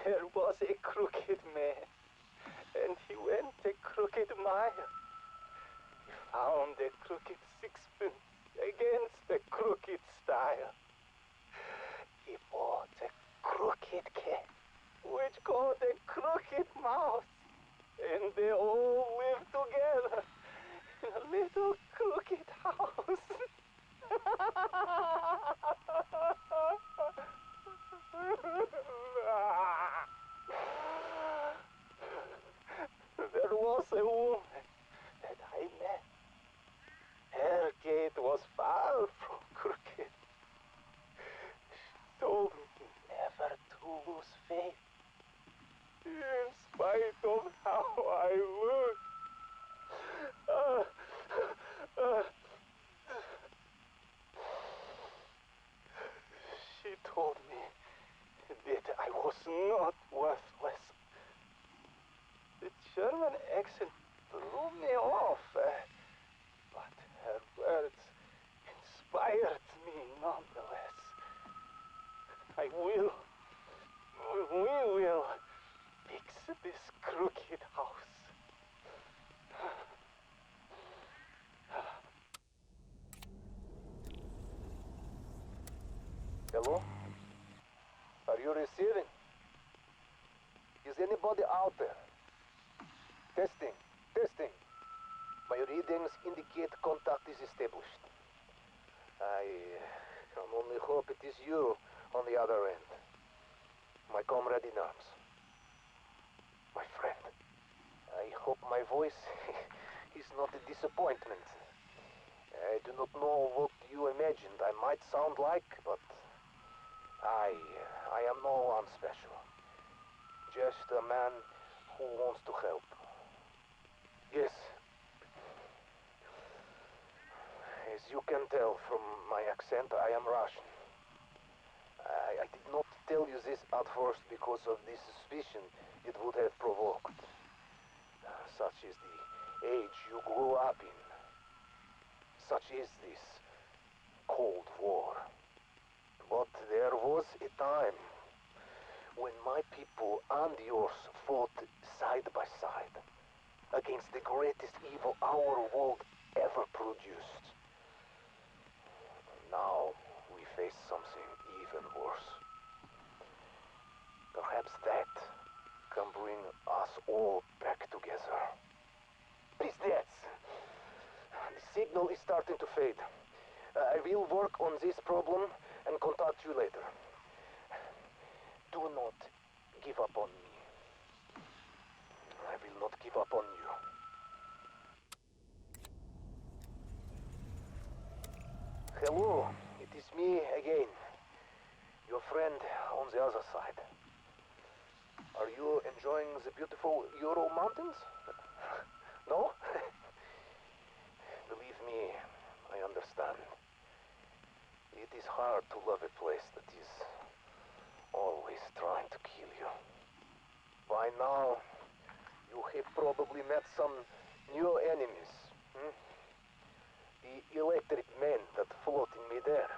There was a crooked man, and he went a crooked mile. He found a crooked sixpence against a crooked style. He bought a crooked cat, which caught a crooked mouse, and they all lived together in a little crooked house. There was a woman that I met. Her gait was far from crooked. She told me never to lose faith, in spite of how I look. She told me that I was not worthless. The German accent threw me off, but her words inspired me nonetheless. We will fix this crooked house. Hello? Are you receiving? Is anybody out there? Testing. My readings indicate contact is established. I can only hope it is you on the other end. My comrade in arms. My friend. I hope my voice is not a disappointment. I do not know what you imagined I might sound like, but I am no one special. Just a man who wants to help. Yes. As you can tell from my accent, I am Russian. I did not tell you this at first because of the suspicion it would have provoked. Such is the age you grew up in. Such is this Cold War. But there was a time when my people and yours fought side by side against the greatest evil our world ever produced. Now we face something even worse. Perhaps that can bring us all back together. Pistets! The signal is starting to fade. I will work on this problem and contact you later. Do not give up on me. I will not give up on you. Hello, it is me again. Your friend on the other side. Are you enjoying the beautiful Ural Mountains? No? Believe me, I understand. It is hard to love a place that is always trying to kill you. By now, you have probably met some new enemies. The electric men that float in midair.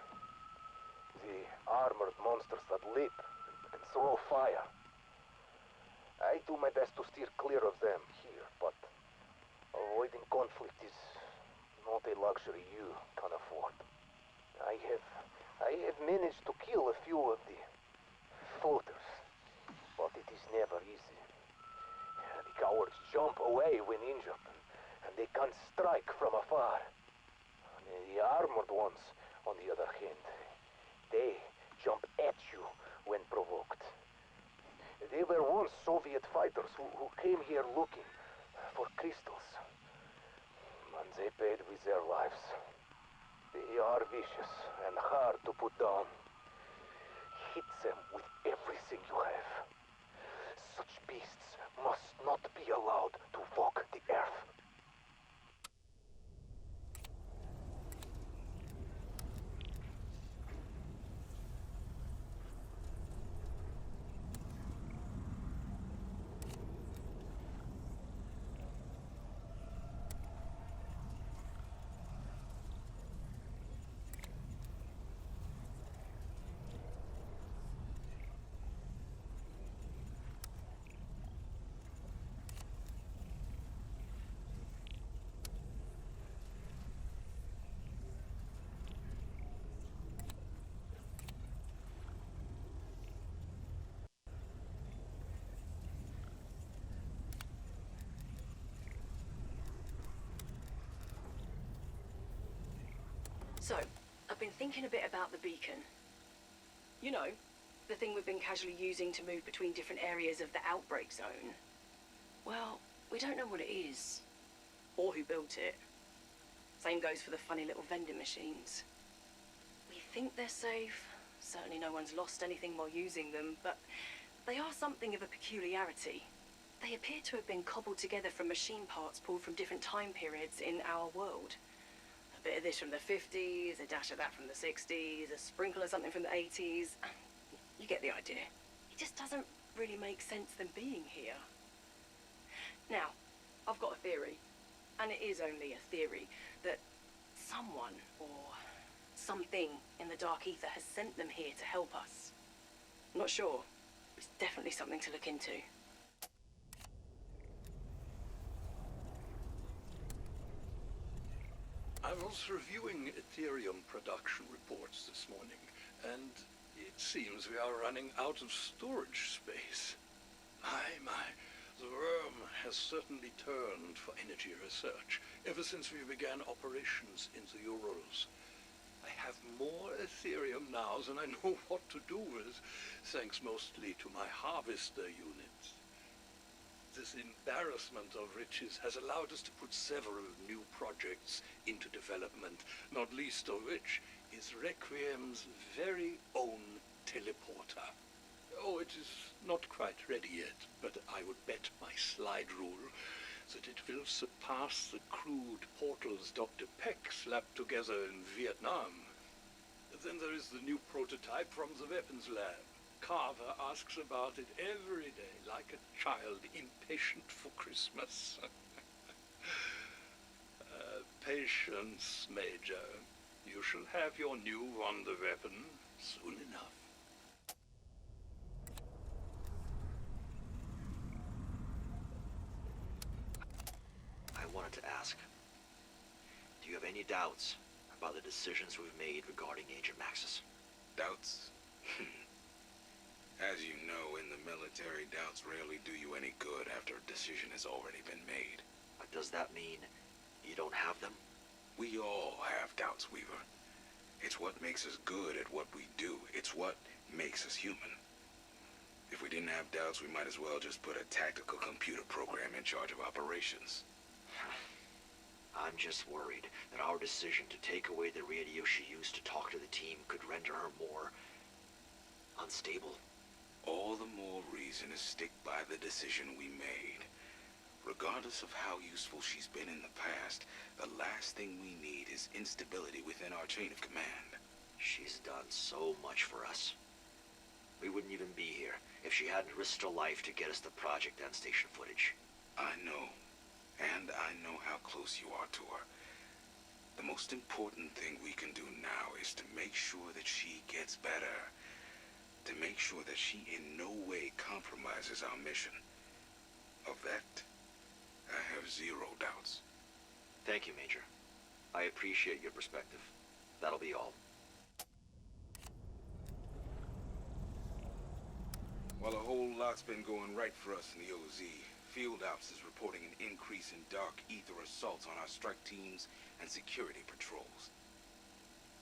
The armored monsters that leap and throw fire. I do my best to steer clear of them here, but avoiding conflict is not a luxury you can afford. I have managed to kill a few of the floaters, but it is never easy. The cowards jump away when injured, and they can strike from afar. The armored ones, on the other hand, they jump at you when provoked. They were once Soviet fighters who came here looking for crystals. And they paid with their lives. They are vicious and hard to put down. Hit them with everything you have. Such beasts must not be allowed to walk the earth. So, I've been thinking a bit about the beacon. You know, the thing we've been casually using to move between different areas of the outbreak zone. Well, we don't know what it is, or who built it. Same goes for the funny little vending machines. We think they're safe. Certainly no one's lost anything while using them, but they are something of a peculiarity. They appear to have been cobbled together from machine parts pulled from different time periods in our world. A bit of this from the 50s, a dash of that from the 60s, a sprinkle of something from the 80s. You get the idea. It just doesn't really make sense them being here. Now, I've got a theory, and it is only a theory, that someone or something in the Dark Aether has sent them here to help us. I'm not sure. It's definitely something to look into. I was reviewing Aetherium production reports this morning, and it seems we are running out of storage space. My, the worm has certainly turned for energy research ever since we began operations in the Urals. I have more Aetherium now than I know what to do with, thanks mostly to my harvester units. This Embarrassment of Riches has allowed us to put several new projects into development, not least of which is Requiem's very own teleporter. Oh, it is not quite ready yet, but I would bet my slide rule that it will surpass the crude portals Dr. Peck slapped together in Vietnam. Then there is the new prototype from the weapons lab. Carver asks about it every day, like a child impatient for Christmas. Patience, Major. You shall have your new wonder weapon soon enough. I wanted to ask, do you have any doubts about the decisions we've made regarding Agent Maxis? Doubts? As you know, in the military, doubts rarely do you any good after a decision has already been made. But does that mean you don't have them? We all have doubts, Weaver. It's what makes us good at what we do. It's what makes us human. If we didn't have doubts, we might as well just put a tactical computer program in charge of operations. I'm just worried that our decision to take away the radio she used to talk to the team could render her more unstable. All the more reason to stick by the decision we made. Regardless of how useful she's been in the past, the last thing we need is instability within our chain of command. She's done so much for us. We wouldn't even be here if she hadn't risked her life to get us the Project Endstation footage. I know. And I know how close you are to her. The most important thing we can do now is to make sure that she gets better. To make sure that she in no way compromises our mission. Of that, I have zero doubts. Thank you, Major. I appreciate your perspective. That'll be all. While a whole lot's been going right for us in the OZ, Field Ops is reporting an increase in dark ether assaults on our strike teams and security patrols.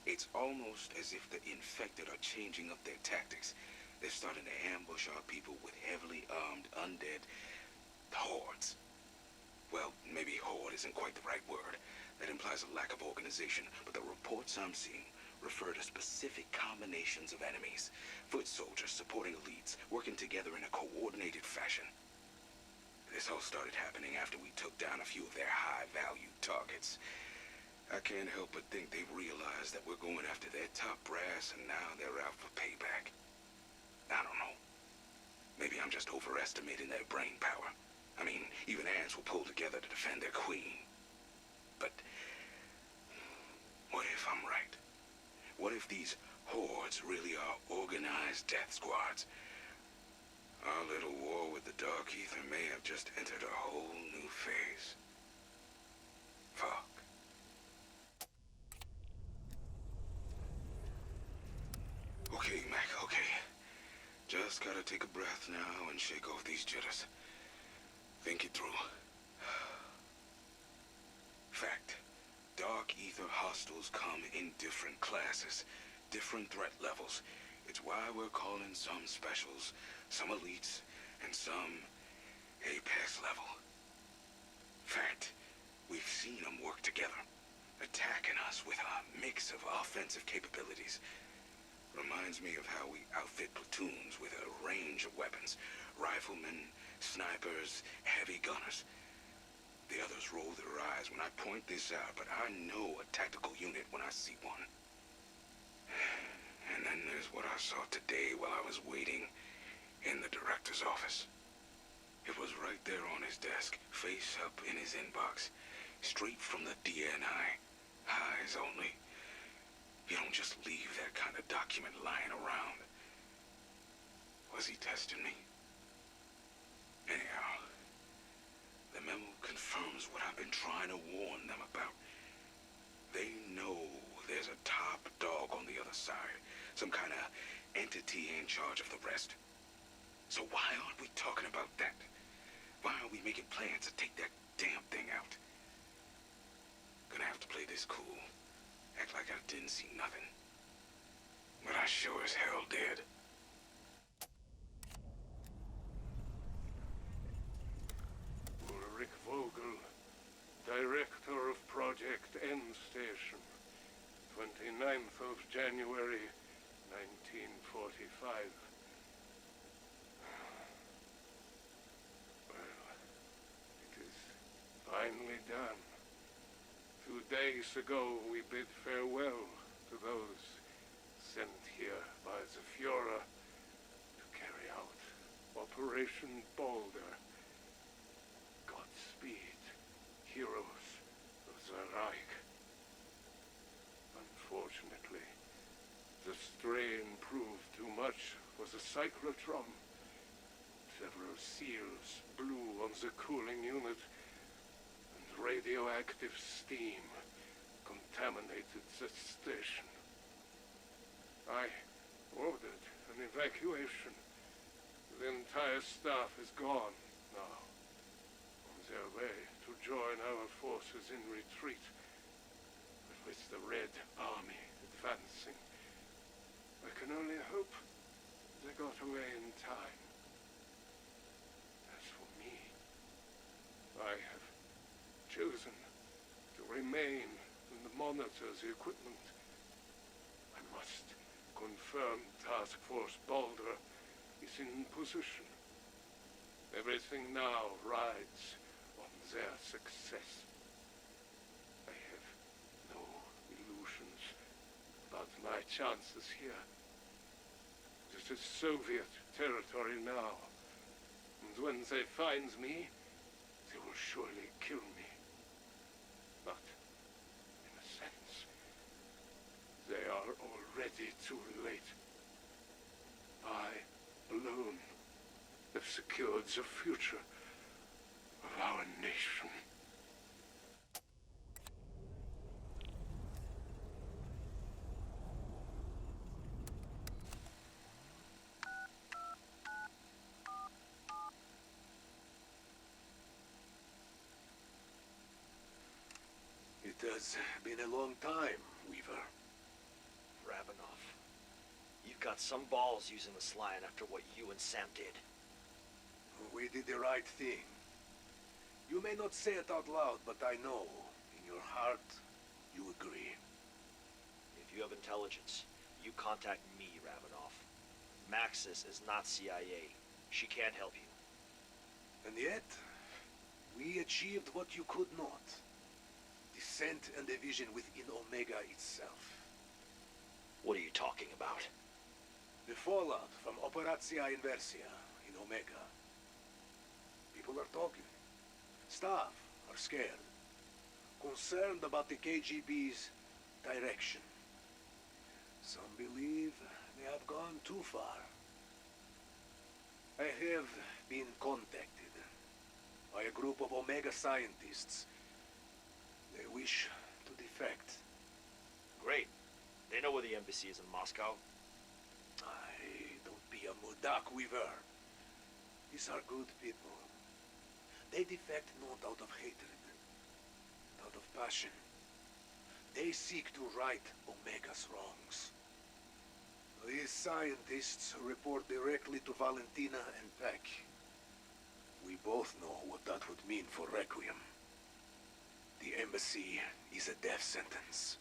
It's almost as if the infected are changing up their tactics. They're starting to ambush our people with heavily armed undead hordes. Well, maybe horde isn't quite the right word. That implies a lack of organization, but the reports I'm seeing refer to specific combinations of enemies. Foot soldiers supporting elites, working together in a coordinated fashion. This all started happening after we took down a few of their high-value targets. I can't help but think they've realized that we're going after their top brass, and now they're out for payback. I don't know. Maybe I'm just overestimating their brain power. I mean, even ants will pull together to defend their queen. But what if I'm right? What if these hordes really are organized death squads? Our little war with the Dark Ether may have just entered a whole new phase. Fuck. Okay, Mac, okay. Just gotta take a breath now and shake off these jitters. Think it through. Fact. Dark Ether hostiles come in different classes, different threat levels. It's why we're calling some specials, some elites, and some apex level. Fact. We've seen them work together, attacking us with a mix of offensive capabilities. Reminds me of how we outfit platoons with a range of weapons. Riflemen, snipers, heavy gunners. The others roll their eyes when I point this out, but I know a tactical unit when I see one. And then there's what I saw today while I was waiting in the director's office. It was right there on his desk, face up in his inbox, straight from the DNI. Eyes only. You don't just leave that kind of document lying around. Was he testing me? Anyhow, the memo confirms what I've been trying to warn them about. They know there's a top dog on the other side. Some kind of entity in charge of the rest. So why aren't we talking about that? Why aren't we making plans to take that damn thing out? Gonna have to play this cool. Act like I didn't see nothing. But I sure as hell did. Ulrich Vogel, Director of Project Endstation, 29th of January, 1945. Well, it is finally done. 2 days ago, we bid farewell to those sent here by the Führer to carry out Operation Baldr. Godspeed, heroes of the Reich. Unfortunately, the strain proved too much for the cyclotron. Several seals blew on the cooling unit, and radioactive steam contaminated the station. I ordered an evacuation. The entire staff is gone now, on their way to join our forces in retreat. But with the Red Army advancing, I can only hope they got away in time. As for me, I have chosen to remain and monitor the equipment. I must confirm Task Force Baldr is in position. Everything now rides on their success. I have no illusions about my chances here. The This is Soviet territory now. And when they find me, they will surely kill me. But, in a sense, they are already too late. I, alone, have secured the future of our nation. It has been a long time, Weaver. Ravenov, you've got some balls using the Slion after what you and Sam did. We did the right thing. You may not say it out loud, but I know, in your heart, you agree. If you have intelligence, you contact me, Ravenov. Maxis is not CIA. She can't help you. And yet, we achieved what you could not. Dissent and Division within Omega itself. What are you talking about? The fallout from Operatia Inversia in Omega. People are talking. Staff are scared. Concerned about the KGB's direction. Some believe they have gone too far. I have been contacted by a group of Omega scientists. They wish to defect. Great. They know where the embassy is in Moscow. Don't be a mudak, Weaver. These are good people. They defect not out of hatred, but out of passion. They seek to right Omega's wrongs. These scientists report directly to Valentina and Peck. We both know what that would mean for Requiem. The embassy is a death sentence.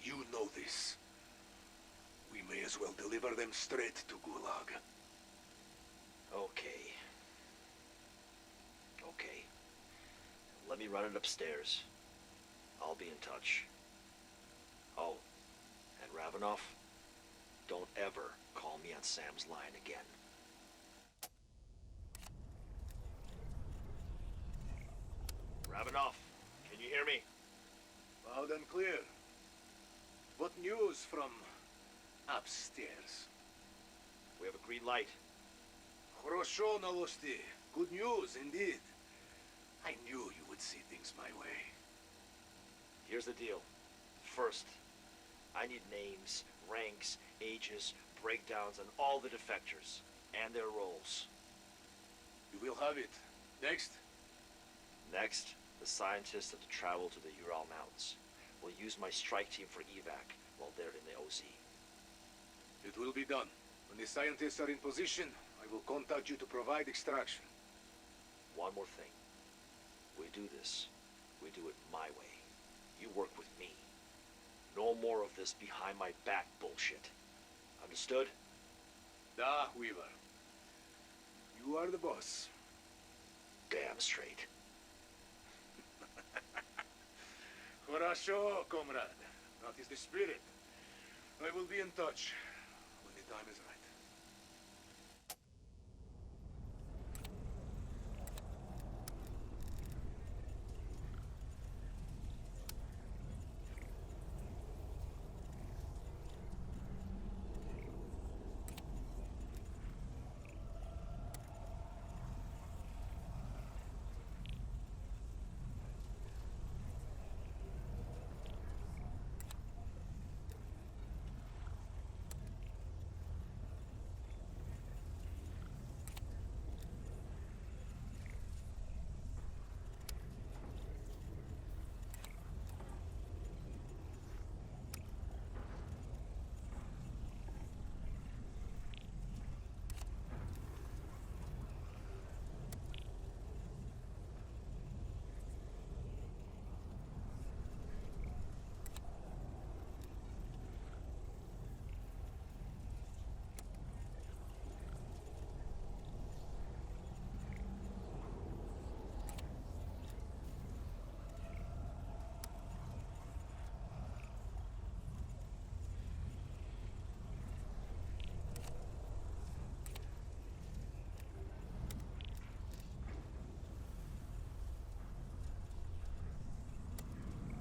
You know this. We may as well deliver them straight to Gulag. Okay. Okay. Let me run it upstairs. I'll be in touch. Oh, and Ravenov, don't ever call me on Sam's line again. Ravenov, can you hear me? Loud and clear. What news from upstairs? We have a green light. Хорошо, новости. Good news, indeed. I knew you would see things my way. Here's the deal. First, I need names, ranks, ages, breakdowns on all the defectors, and their roles. You will have it. Next? Next, the scientists have to travel to the Ural Mountains. We'll use my strike team for evac while they're in the OZ. It will be done. When the scientists are in position, I will contact you to provide extraction. One more thing. We do this. We do it my way. You work with me. No more of this behind my back bullshit. Understood? Da, Weaver. You are the boss. Damn straight. Хорошо, comrade. That is the spirit. I will be in touch when the time is right.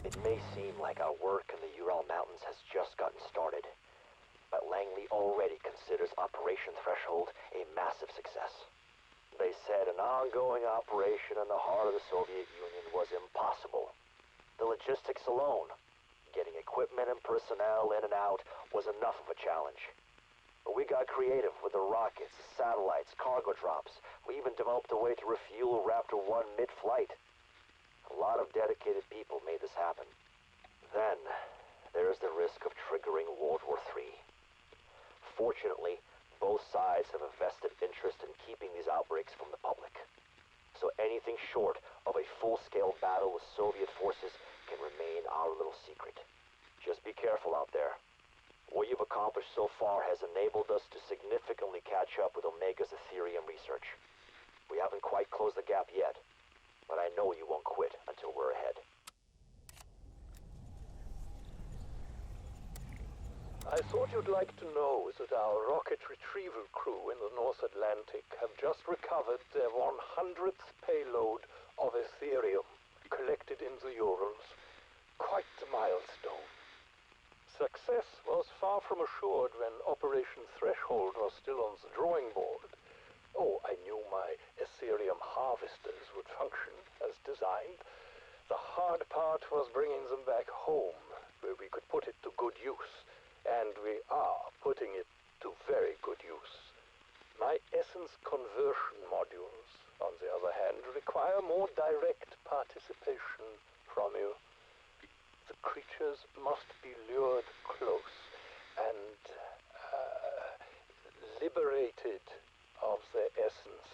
It may seem like our work in the Ural Mountains has just gotten started, but Langley already considers Operation Threshold a massive success. They said an ongoing operation in the heart of the Soviet Union was impossible. The logistics alone, getting equipment and personnel in and out, was enough of a challenge. But we got creative with the rockets, satellites, cargo drops. We even developed a way to refuel Raptor 1 mid-flight. A lot of dedicated people made this happen. Then, there's the risk of triggering World War III. Fortunately, both sides have a vested interest in keeping these outbreaks from the public. So anything short of a full-scale battle with Soviet forces can remain our little secret. Just be careful out there. What you've accomplished so far has enabled us to significantly catch up with Omega's Aetherium research. We haven't quite closed the gap yet, but I know you won't quit until we're ahead. I thought you'd like to know that our rocket retrieval crew in the North Atlantic have just recovered their 100th payload of Aetherium collected in the Urals. Quite the milestone. Success was far from assured when Operation Threshold was still on the drawing board. Oh, I knew my Aetherium harvesters would function as designed. The hard part was bringing them back home, where we could put it to good use. And we are putting it to very good use. My essence conversion modules, on the other hand, require more direct participation from you. The creatures must be lured close and liberated of their essence.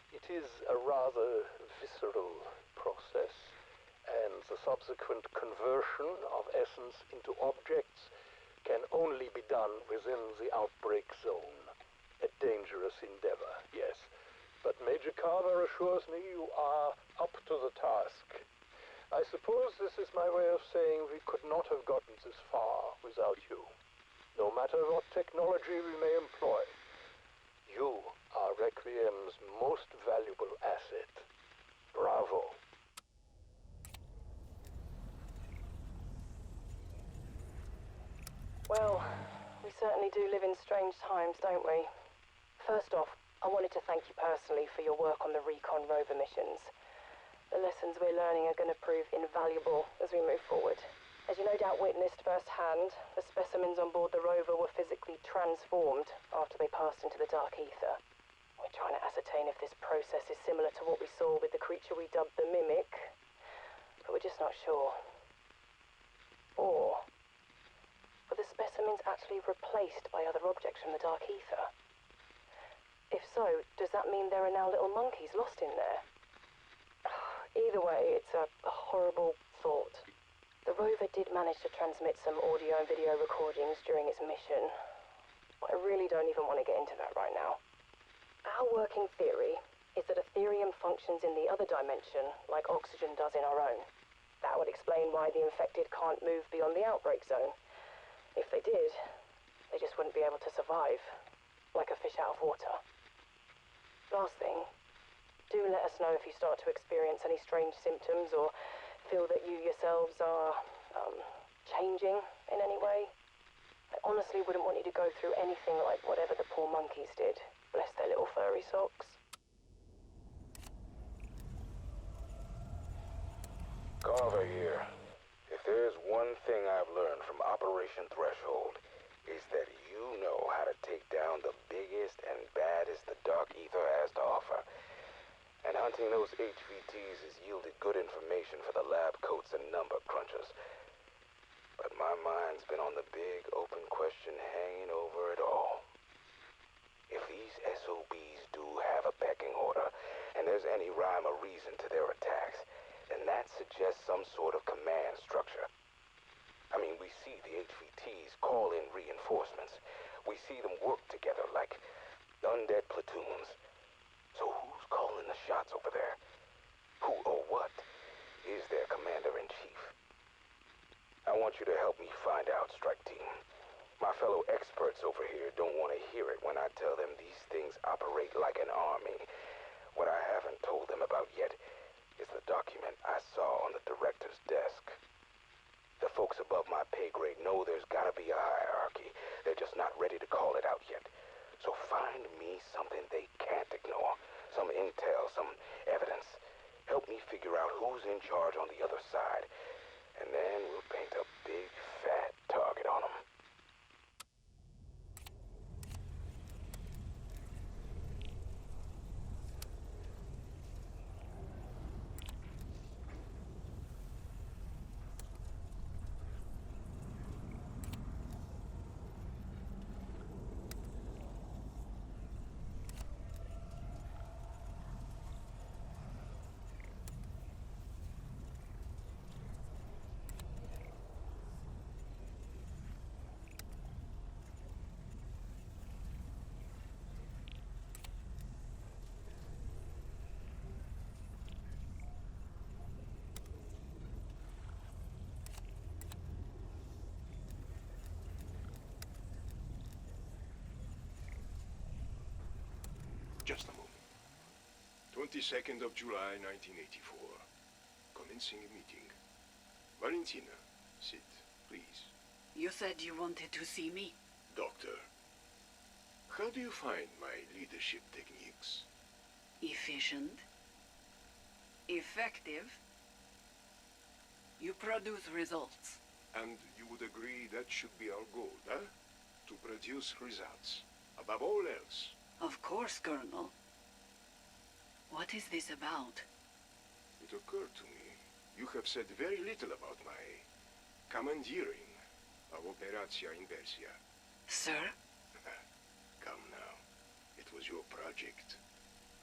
It is a rather visceral process, and the subsequent conversion of essence into objects can only be done within the outbreak zone. A dangerous endeavor, yes. But Major Carver assures me you are up to the task. I suppose this is my way of saying we could not have gotten this far without you. No matter what technology we may employ, you are Requiem's most valuable asset. Bravo. Well, we certainly do live in strange times, don't we? First off, I wanted to thank you personally for your work on the Recon Rover missions. The lessons we're learning are going to prove invaluable as we move forward. As you no doubt witnessed firsthand, the specimens on board the rover were physically transformed after they passed into the Dark Aether. We're trying to ascertain if this process is similar to what we saw with the creature we dubbed the Mimic, but we're just not sure. Or were the specimens actually replaced by other objects from the Dark Aether? If so, does that mean there are now little monkeys lost in there? Either way, it's a horrible thought. The rover did manage to transmit some audio and video recordings during its mission, but I really don't even want to get into that right now. Our working theory is that Aetherium functions in the other dimension like oxygen does in our own. That would explain why the infected can't move beyond the outbreak zone. If they did, they just wouldn't be able to survive, like a fish out of water. Last thing, do let us know if you start to experience any strange symptoms or feel that you yourselves are, changing in any way. I honestly wouldn't want you to go through anything like whatever the poor monkeys did. Bless their little furry socks. Carver here. If there's one thing I've learned from Operation Threshold, is that you know how to take down the biggest and baddest the Dark Aether has to offer. And hunting those HVTs has yielded good information for the lab coats and number crunchers. But my mind's been on the big open question hanging over it all. If these SOBs do have a pecking order, and there's any rhyme or reason to their attacks, then that suggests some sort of command structure. I mean, we see the HVTs call in reinforcements. We see them work together like undead platoons. So who's calling the shots over there? Who or what is their commander-in-chief? I want you to help me find out, Strike Team. My fellow experts over here don't want to hear it when I tell them these things operate like an army. What I haven't told them about yet is the document I saw on the director's desk. The folks above my pay grade know there's gotta be a hierarchy. They're just not ready to call it out yet. So find me something they can't ignore. Some intel, some evidence. Help me figure out who's in charge on the other side. And then we'll paint a big, fat target on them. Just a moment. 22nd of July, 1984. Commencing a meeting. Valentina, sit, please. You said you wanted to see me. Doctor, how do you find my leadership techniques? Efficient. Effective. You produce results. And you would agree that should be our goal, huh? To produce results. Above all else. Of course, Colonel. What is this about? It occurred to me, you have said very little about my commandeering of Operatia Inversia. Sir? Come now. It was your project.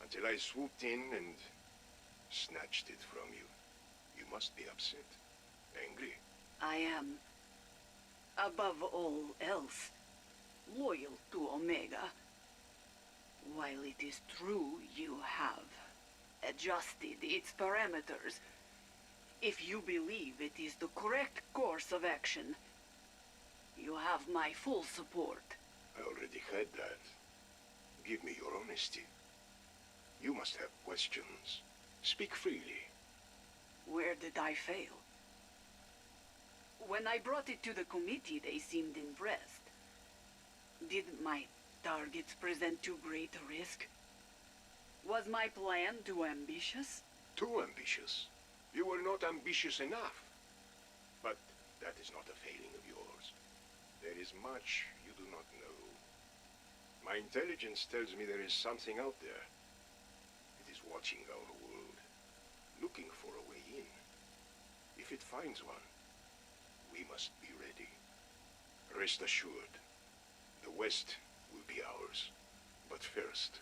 Until I swooped in and snatched it from you. You must be upset. Angry. I am, above all else, loyal to Omega. While it is true you have adjusted its parameters, if you believe it is the correct course of action, you have my full support. I already had that. Give me your honesty. You must have questions. Speak freely. Where did I fail? When I brought it to the committee, they seemed impressed. Did my targets present too great a risk? Was my plan too ambitious? Too ambitious. You were not ambitious enough. But that is not a failing of yours. There is much you do not know. My intelligence tells me there is something out there. It is watching our world, looking for a way in. If it finds one, we must be ready. Rest assured, the West will be ours. But first,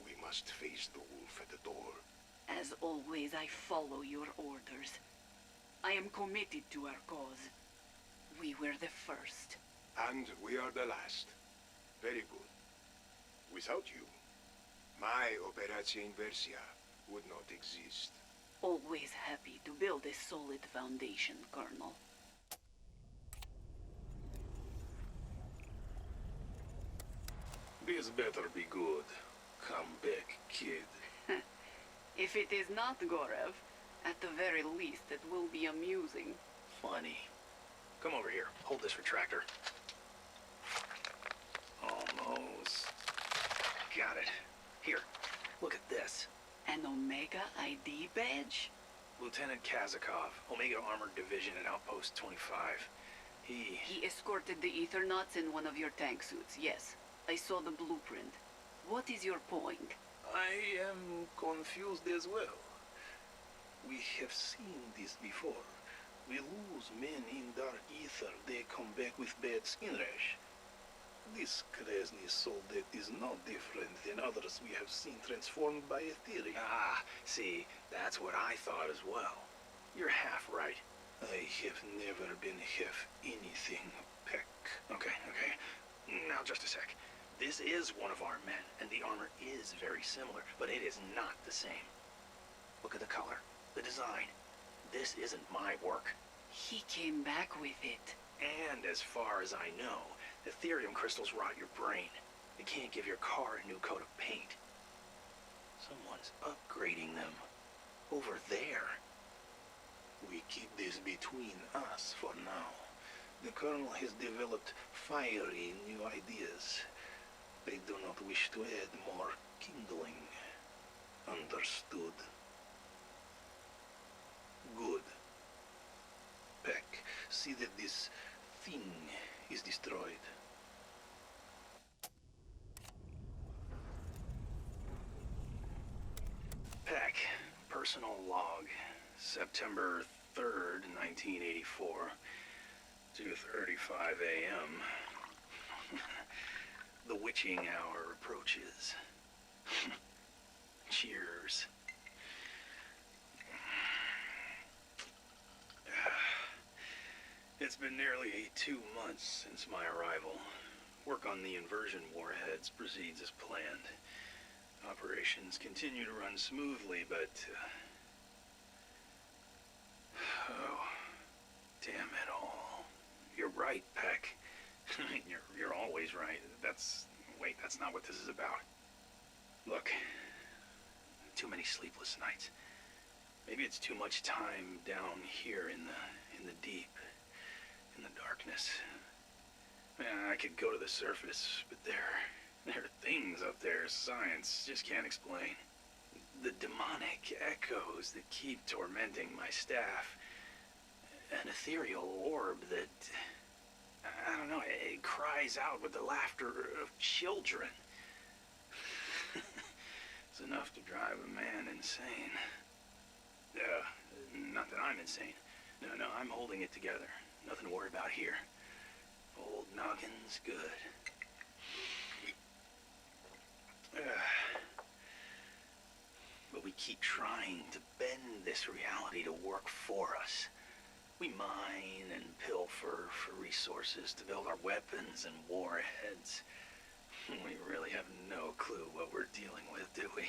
we must face the wolf at the door. As always, I follow your orders. I am committed to our cause. We were the first. And we are the last. Very good. Without you, my Operatia Inversia would not exist. Always happy to build a solid foundation, Colonel. This better be good. Come back, kid. If it is not Gorev, at the very least it will be amusing. Funny. Come over here. Hold this retractor. Almost. Got it. Here, look at this. An Omega ID badge? Lieutenant Kazakov, Omega Armored Division at Outpost 25. He escorted the Aethernauts in one of your tank suits, yes. I saw the blueprint. What is your point? I am confused as well. We have seen this before. We lose men in dark ether, they come back with bad skin rash. This Krasny Soldat is not different than others we have seen transformed by Aetherium. Ah, see, that's what I thought as well. You're half right. I have never been half anything, Peck. Okay. Now just a sec. This is one of our men, and the armor is very similar, but it is not the same. Look at the color, the design. This isn't my work. He came back with it. And as far as I know, Aetherium crystals rot your brain. They can't give your car a new coat of paint. Someone's upgrading them. Over there. We keep this between us for now. The Colonel has developed fiery new ideas. I do not wish to add more kindling. Understood? Good. Peck, see that this thing is destroyed. Peck, personal log, September 3rd, 1984, 2:35 a.m. The witching hour approaches. Cheers. It's been nearly 2 months since my arrival. Work on the inversion warheads proceeds as planned. Operations continue to run smoothly, but... oh, damn it all. You're right, Peck. I mean, you're always right. Wait, that's not what this is about. Look, too many sleepless nights. Maybe it's too much time down here in the deep, in the darkness. I could go to the surface, but there are things up there science just can't explain. The demonic echoes that keep tormenting my staff. An ethereal orb that, I don't know, it cries out with the laughter of children. It's enough to drive a man insane. Not that I'm insane. No, I'm holding it together. Nothing to worry about here. Old noggin's good. But we keep trying to bend this reality to work for us. We mine and pilfer for resources to build our weapons and warheads. We really have no clue what we're dealing with, do we?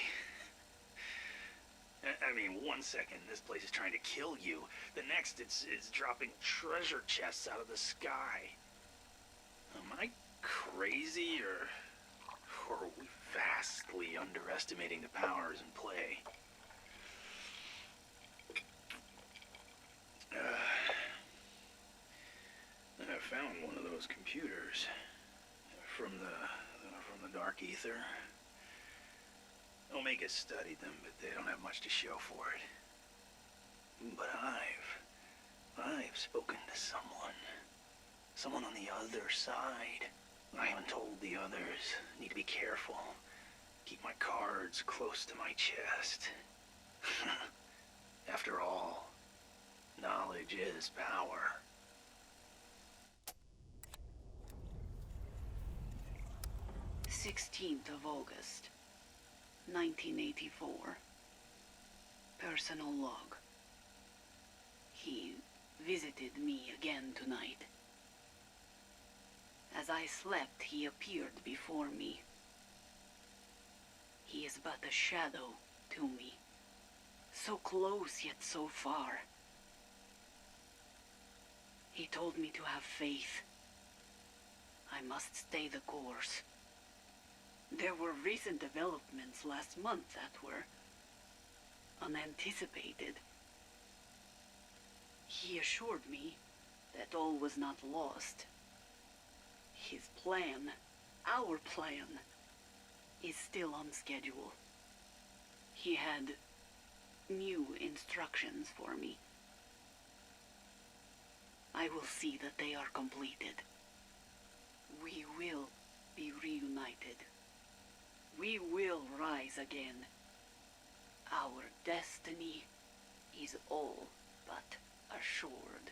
I mean, 1 second this place is trying to kill you. The next it's dropping treasure chests out of the sky. Am I crazy, or are we vastly underestimating the powers in play? I found one of those computers from the Dark Aether. Omega studied them, but they don't have much to show for it. But I've spoken to someone on the other side. I haven't told the others. Need to be careful. Keep my cards close to my chest. After all, knowledge is power. 16th of August, 1984. Personal log. He visited me again tonight. As I slept, he appeared before me. He is but a shadow to me. So close yet so far. He told me to have faith. I must stay the course. There were recent developments last month that were unanticipated. He assured me that all was not lost. His plan, our plan, is still on schedule. He had new instructions for me. I will see that they are completed. We will be reunited. We will rise again. Our destiny is all but assured.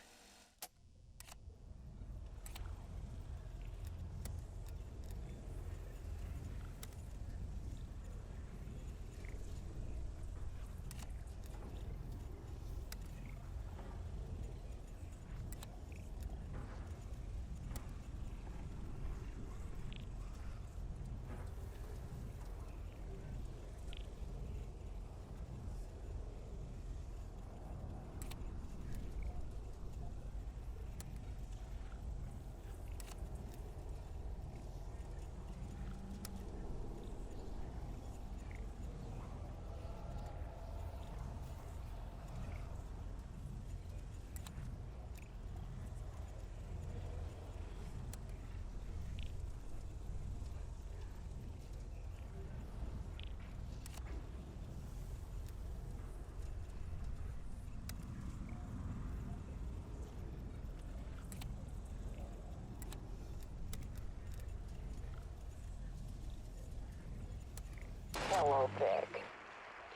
Hello, Beck.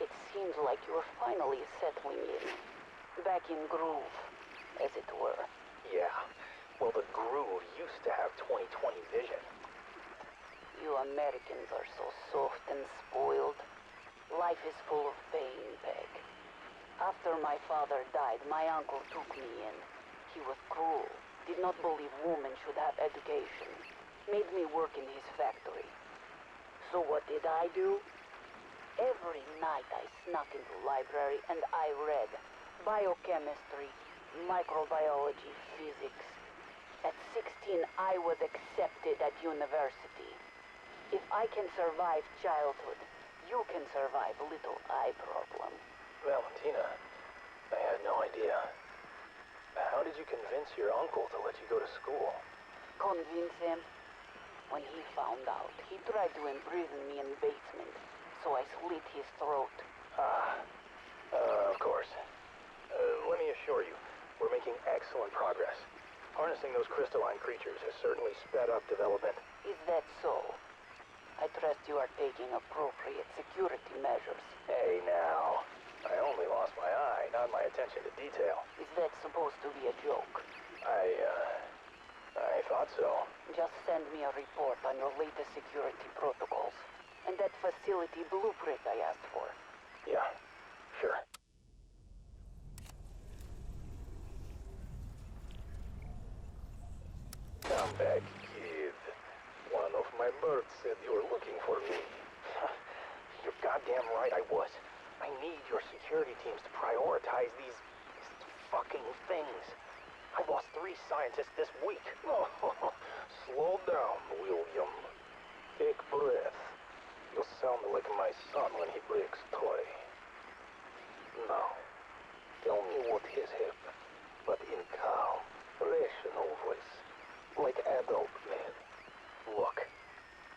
It seems like you're finally settling in. Back in groove, as it were. Yeah. Well, the groove used to have 20/20 vision. You Americans are so soft and spoiled. Life is full of pain, Beck. After my father died, my uncle took me in. He was cruel, did not believe women should have education, made me work in his factory. So what did I do? Every night I snuck into the library and I read biochemistry, microbiology, physics. At 16, I was accepted at university. If I can survive childhood, you can survive little eye problem. Valentina, I had no idea. How did you convince your uncle to let you go to school? Convince him? When he found out, he tried to imprison me in the basement, so I slit his throat. Of course. Let me assure you, we're making excellent progress. Harnessing those crystalline creatures has certainly sped up development. Is that so? I trust you are taking appropriate security measures. Hey now, I only lost my eye, not my attention to detail. Is that supposed to be a joke? I thought so. Just send me a report on your latest security protocols. And that facility blueprint I asked for. Yeah, sure. Come back, kid. One of my birds said you were looking for me. You're goddamn right I was. I need your security teams to prioritize these fucking things. I lost 3 scientists this week. Oh, slow down, William. Take breath. You'll sound like my son when he breaks toy. Now, tell me what has happened, but in calm, rational voice, like adult man. Look,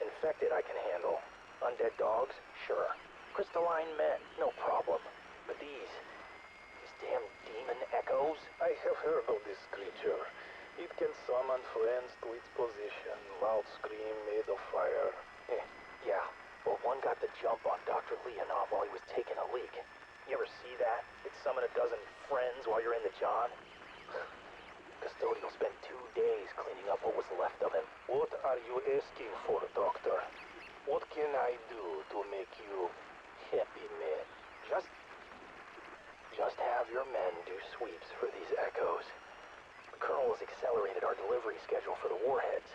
infected I can handle. Undead dogs, sure. Crystalline men, no problem. But these damn demon echoes? I have heard of this creature. It can summon friends to its position, loud scream made of fire. Yeah. Well, one got the jump on Dr. Leonov while he was taking a leak. You ever see that? It summoned a dozen friends while you're in the John. Custodial spent 2 days cleaning up what was left of him. What are you asking for, Doctor? What can I do to make you happy, man? Just have your men do sweeps for these echoes. The Colonel has accelerated our delivery schedule for the warheads.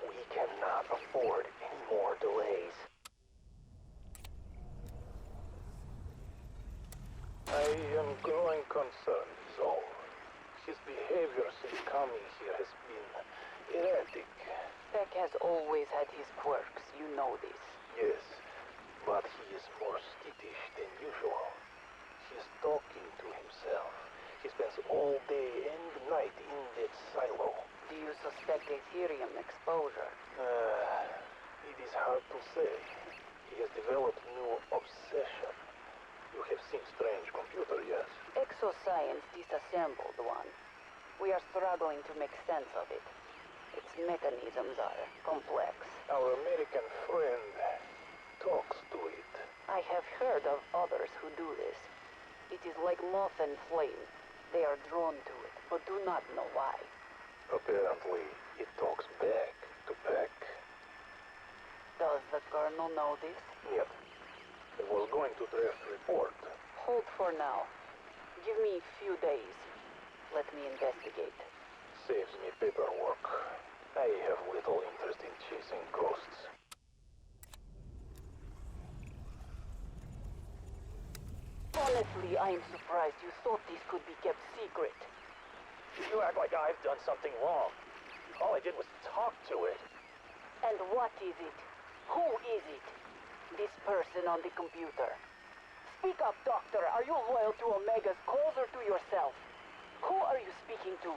We cannot afford any more delays. I am growing concerned, Zol. His behavior since coming here has been erratic. Peck has always had his quirks, you know this. Yes, but he is more skittish than usual. He is talking to himself. He spends all day and night in that silo. Do you suspect Aetherium exposure? It is hard to say. He has developed new obsession. You have seen strange computer, yes? Exoscience disassembled one. We are struggling to make sense of it. Its mechanisms are complex. Our American friend talks to it. I have heard of others who do this. It is like moth and flame. They are drawn to it, but do not know why. Apparently, it talks back to Peck. Does the Colonel know this? Yet. I was going to draft report. Hold for now. Give me a few days. Let me investigate. Saves me paperwork. I have little interest in chasing ghosts. Honestly, I am surprised you thought this could be kept secret. You act like I've done something wrong. All I did was talk to it. And what is it? Who is it? This person on the computer. Speak up, Doctor. Are you loyal to Omega's calls or to yourself? Who are you speaking to?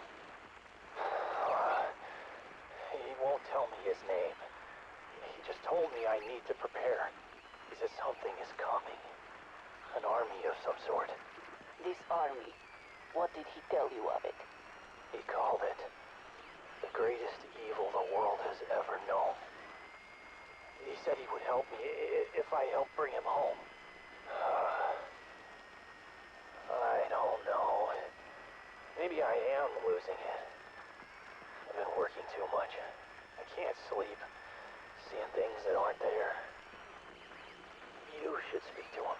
He won't tell me his name. He just told me I need to prepare. He says something is coming. An army of some sort. This army, what did he tell you of it? He called it the greatest evil the world has ever known. He said he would help me if I I'm losing it. I've been working too much. I can't sleep. Seeing things that aren't there. You should speak to him.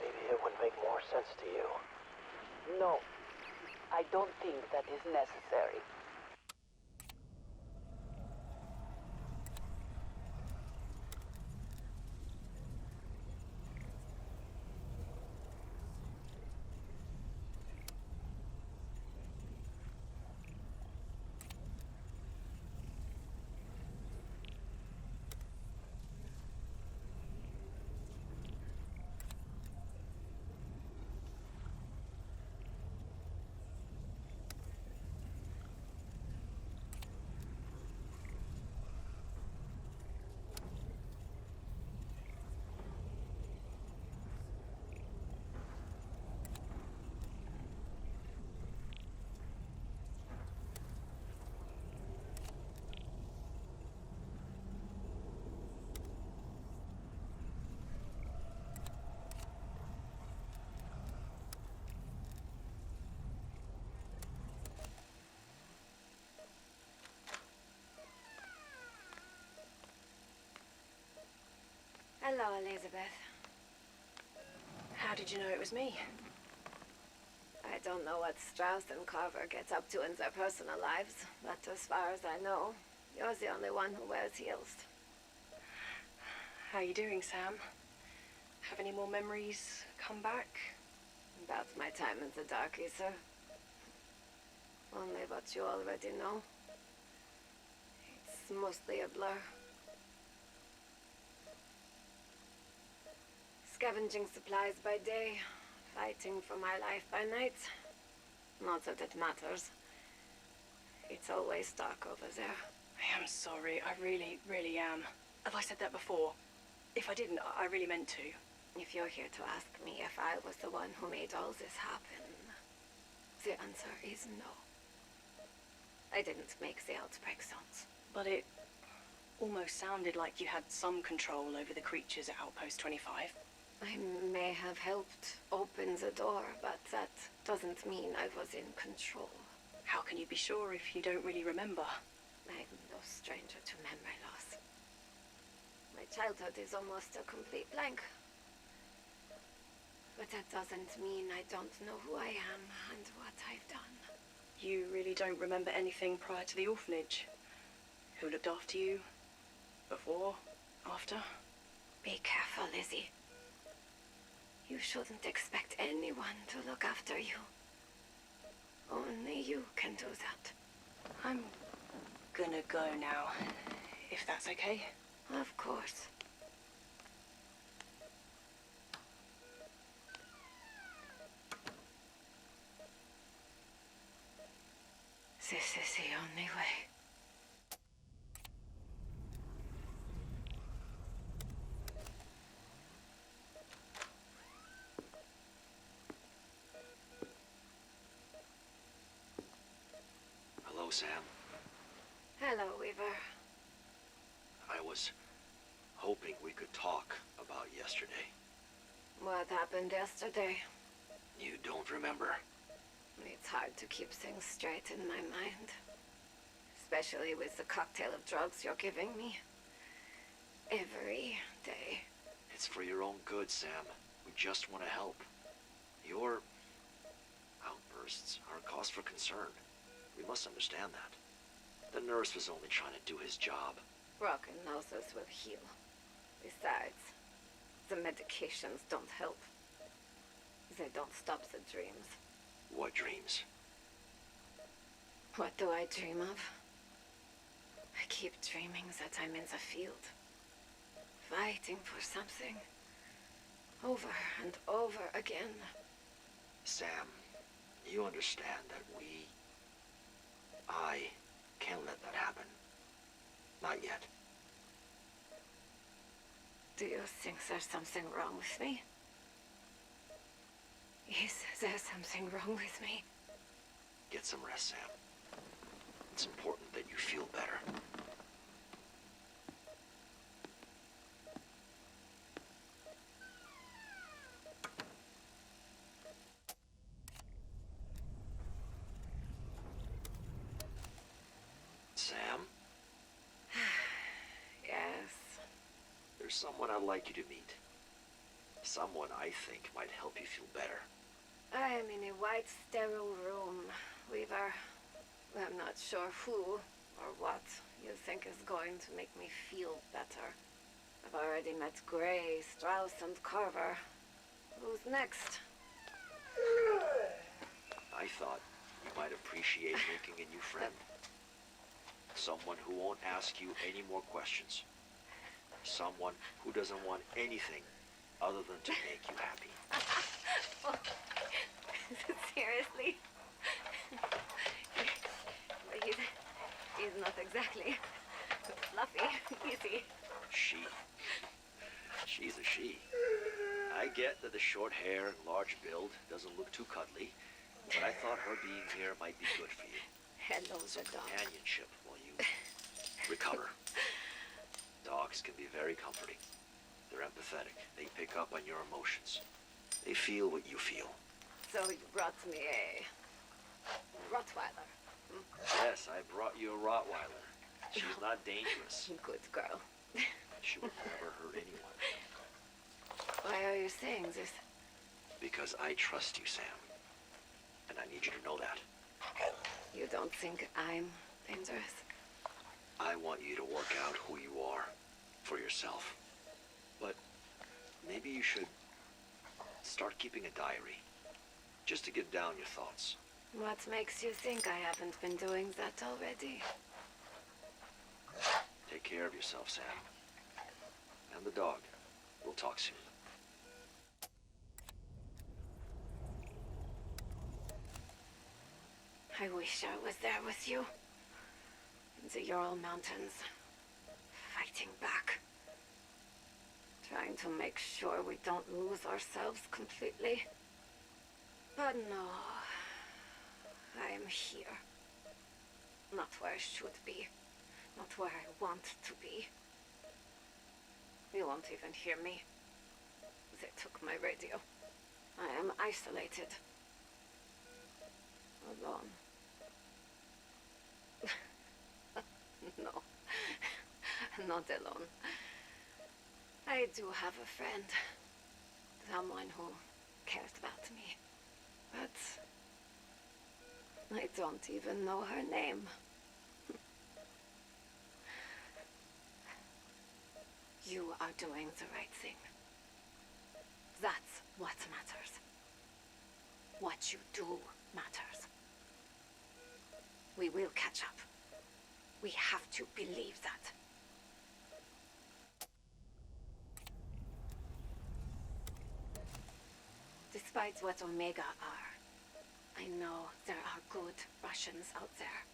Maybe it would make more sense to you. No, I don't think that is necessary. Hello, Elizabeth. How did you know it was me? I don't know what Strauss and Carver get up to in their personal lives, but as far as I know, you're the only one who wears heels. How you doing, Sam? Have any more memories come back? About my time in the dark, Aether. Only what you already know. It's mostly a blur. Scavenging supplies by day, fighting for my life by night. Not that it matters. It's always dark over there. I am sorry, I really, really am. Have I said that before? If I didn't, I really meant to. If you're here to ask me if I was the one who made all this happen, the answer is no. I didn't make the outbreak zones. But it almost sounded like you had some control over the creatures at Outpost 25. I may have helped open the door, but that doesn't mean I was in control. How can you be sure if you don't really remember? I'm no stranger to memory loss. My childhood is almost a complete blank. But that doesn't mean I don't know who I am and what I've done. You really don't remember anything prior to the orphanage? Who looked after you? Before? After? Be careful, Lizzie. You shouldn't expect anyone to look after you. Only you can do that. I'm gonna go now, if that's okay. Of course. This is the only way. Hello, Sam. Hello, Weaver. I was hoping we could talk about yesterday. What happened yesterday? You don't remember? It's hard to keep things straight in my mind. Especially with the cocktail of drugs you're giving me. Every day. It's for your own good, Sam. We just want to help. Your outbursts are a cause for concern. We must understand that. The nurse was only trying to do his job. Broken noses will heal. Besides, the medications don't help. They don't stop the dreams. What dreams? What do I dream of? I keep dreaming that I'm in the field. Fighting for something. Over and over again. Sam, you understand that I can't let that happen. Not yet. Do you think there's something wrong with me? Is there something wrong with me? Get some rest, Sam. It's important that you feel better. There's someone I'd like you to meet. Someone I think might help you feel better. I am in a white, sterile room, Weaver. I'm not sure who or what you think is going to make me feel better. I've already met Gray, Strauss, and Carver. Who's next? I thought you might appreciate making a new friend. Someone who won't ask you any more questions. Someone who doesn't want anything other than to make you happy. Seriously? He's not exactly fluffy, is he? She's a she. I get that the short hair and large build doesn't look too cuddly, but I thought her being here might be good for you. Hello, Some the dog. companionship while you recover. Dogs can be very comforting. They're empathetic. They pick up on your emotions. They feel what you feel. So you brought me a Rottweiler. Yes, I brought you a Rottweiler. She's not dangerous. Good girl. She will never hurt anyone. Why are you saying this? Because I trust you, Sam. And I need you to know that. You don't think I'm dangerous? I want you to work out who you are for yourself. But maybe you should start keeping a diary. Just to get down your thoughts. What makes you think I haven't been doing that already? Take care of yourself, Sam. And the dog. We'll talk soon. I wish I was there with you. In the Ural Mountains. Fighting back. Trying to make sure we don't lose ourselves completely. But no. I am here. Not where I should be. Not where I want to be. You won't even hear me. They took my radio. I am isolated. Alone. No. Not alone. I do have a friend. Someone who cares about me. But I don't even know her name. You are doing the right thing. That's what matters. What you do matters. We will catch up. We have to believe that. Despite what Omega are, I know there are good Russians out there.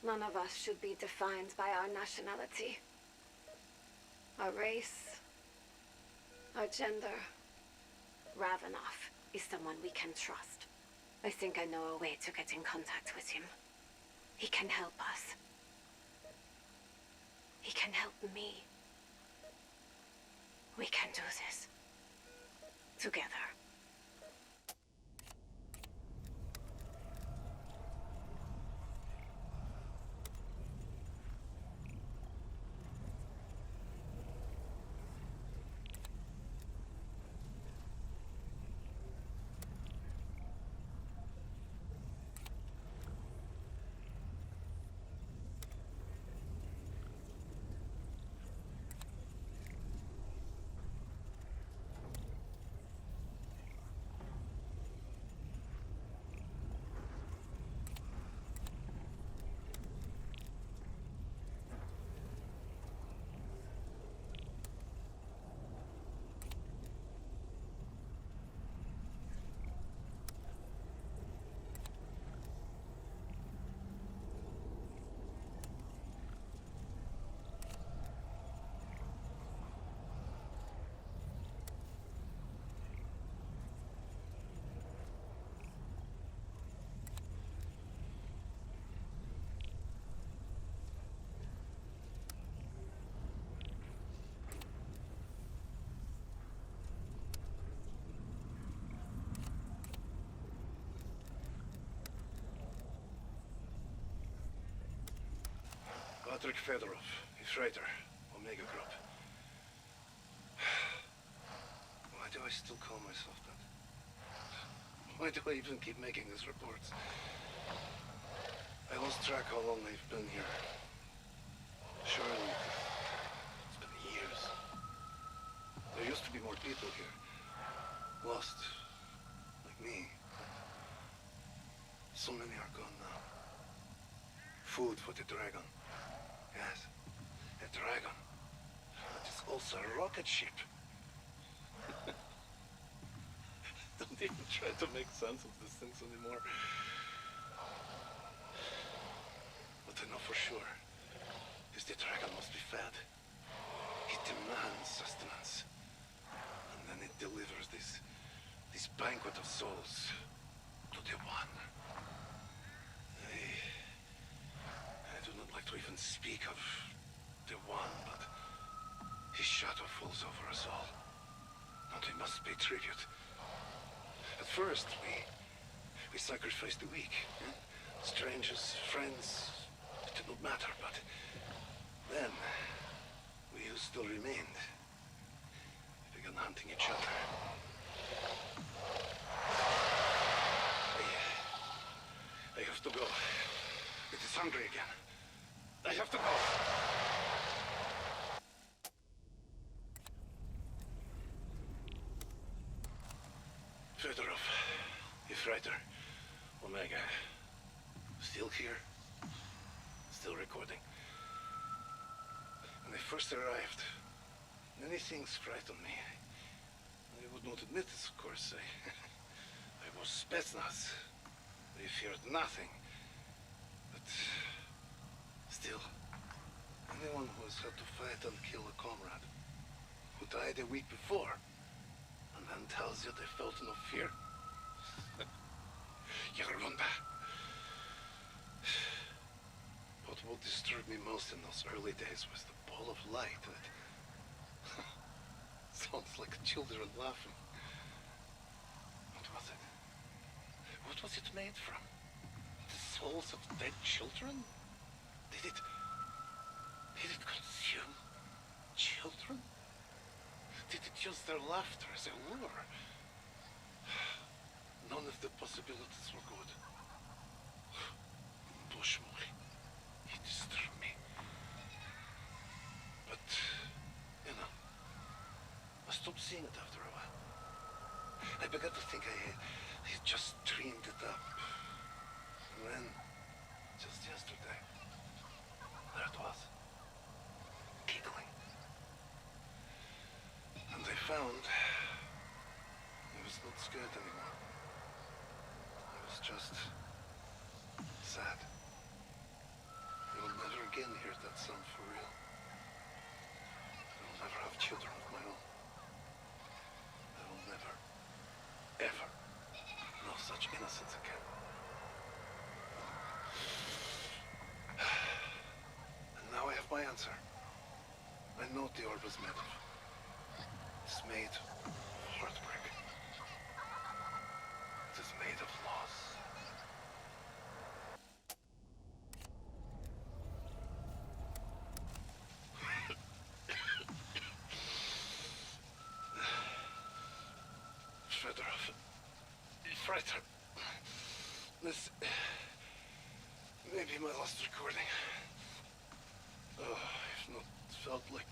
None of us should be defined by our nationality, our race, our gender. Ravenov is someone we can trust. I think I know a way to get in contact with him. He can help us. He can help me. We can do this. Together. Fedorov, a freighter, Omega Group. Why do I still call myself that? Why do I even keep making these reports? I lost track how long I've been here. Surely, it's been years. There used to be more people here. Lost, like me. So many are gone now. Food for the dragon. Yes, a dragon. But it's also a rocket ship. Don't even try to make sense of these things anymore. What I know for sure is the dragon must be fed. It demands sustenance. And then it delivers this banquet of souls to the One. I do not like to even speak of the One, but his shadow falls over us all. And we must pay tribute. At first, we sacrificed the weak. Strangers, friends, it did not matter, but then, we who still remained began hunting each other. I have to go. It is hungry again. I have to go. Fedorov, Ephriter, Omega. Still here. Still recording. When I first arrived, many things frightened me. I would not admit this, of course. I was Spetsnaz. I feared nothing. But still, anyone who has had to fight and kill a comrade who died a week before and then tells you they felt no fear. Jugger-Nog. What disturbed me most in those early days was the ball of light that sounds like children laughing. What was it? What was it made from? The souls of dead children? Did it consume children? Did it use their laughter as a lure? None of the possibilities were good. Bushmoy. He disturbed me. But, you know, I stopped seeing it after a while. I began to think I just dreamed it up. And then, just yesterday, there it was. Giggling. And I found I was not scared anymore. I was just sad. I will never again hear that sound for real. I will never have children of my own. I will never, ever know such innocence again. And now I have my answer. I know what the orb is made of. It's made of heartbreak. It is made of loss. Fedorov. Ephriter. This may be my last recording. I've not felt like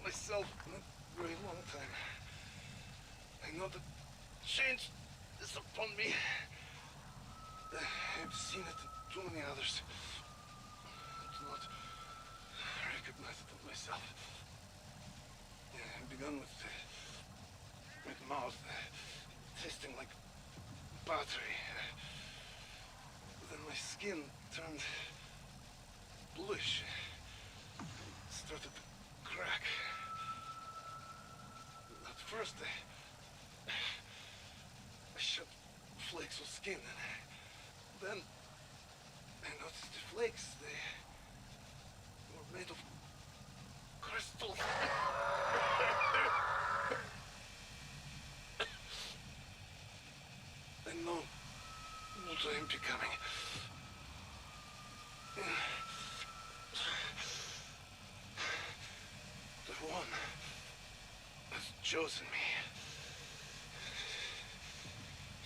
myself in a very long time. I know that change is upon me. I've seen it in too many others. I do not recognize it in myself. I began with mouth tasting like battery. Then my skin turned bluish. It started to crack. At first, I shed flakes of skin. Then I noticed the flakes. They were made of crystals. I know what I am becoming. The One has chosen me.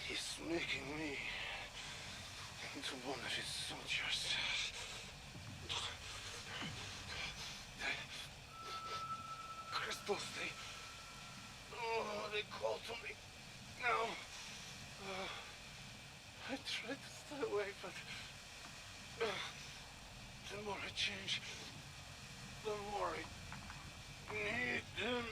He's making me into one of his soldiers. Crystals, they call to me now. I tried to stay away, but the more I change, the more I need them.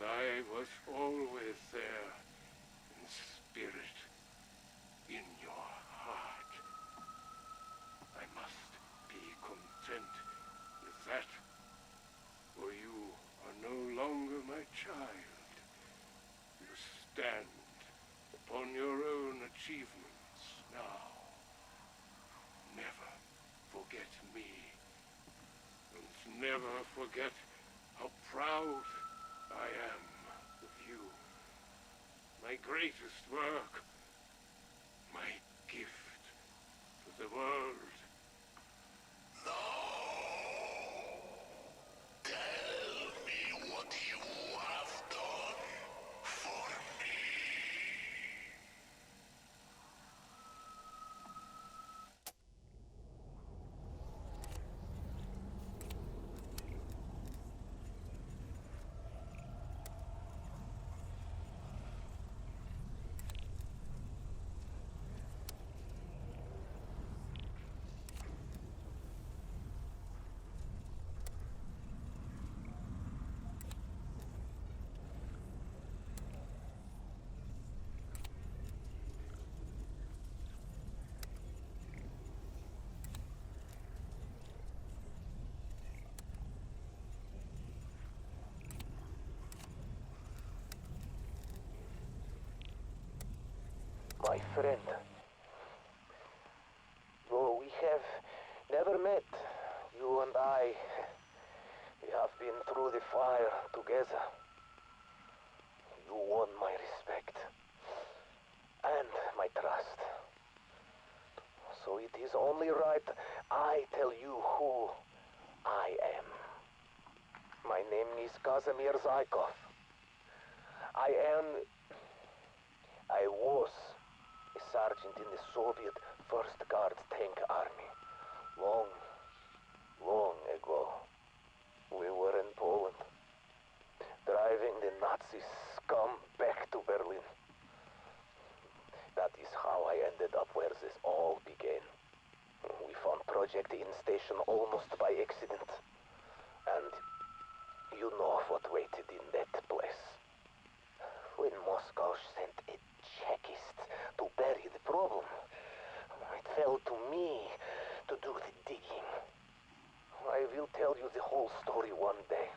I was always there, in spirit, in your heart. I must be content with that, for you are no longer my child. You stand upon your own achievements now. Never forget me, and never forget how proud I am of you. My greatest work. My gift to the world. Now, tell me what you have done for me. My friend, though we have never met, you and I, we have been through the fire together. You won my respect and my trust. So it is only right I tell you who I am. My name is Kazimir Zykov. I was a sergeant in the Soviet First Guards Tank Army. Long, long ago. We were in Poland, driving the Nazi scum back to Berlin. That is how I ended up where this all began. We found Project Endstation almost by accident. And you know what waited in that place. When Moscow sent a Czechist to bury the problem, it fell to me to do the digging. I will tell you the whole story one day.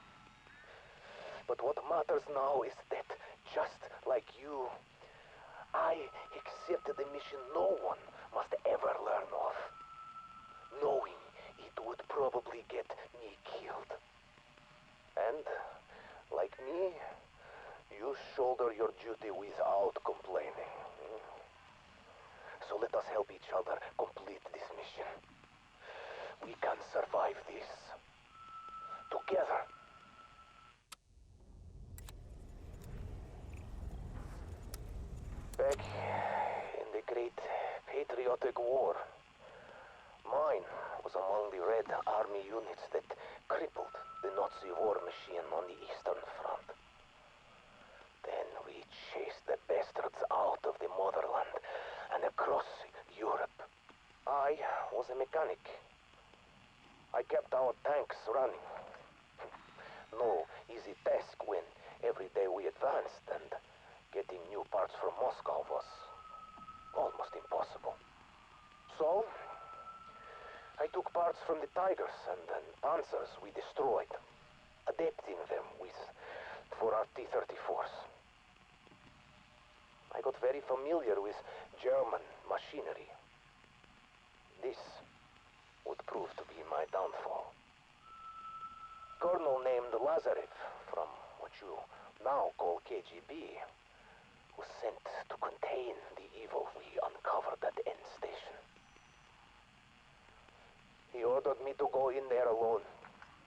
But what matters now is that, just like you, I accepted a mission no one must ever learn of, knowing it would probably get me killed. And, like me, you shoulder your duty without complaining. So let us help each other complete this mission. We can survive this. Together. Back in the Great Patriotic War, mine was among the Red Army units that crippled the Nazi war machine on the Eastern Front. Then we chased the bastards out of the motherland and across Europe. I was a mechanic. I kept our tanks running. No easy task when every day we advanced, and getting new parts from Moscow was almost impossible. So, I took parts from the Tigers and Panzers we destroyed, adapting them for our T-34s. I got very familiar with German machinery. This would prove to be my downfall. Colonel named Lazarev, from what you now call KGB, was sent to contain the evil we uncovered at Endstation. He ordered me to go in there alone,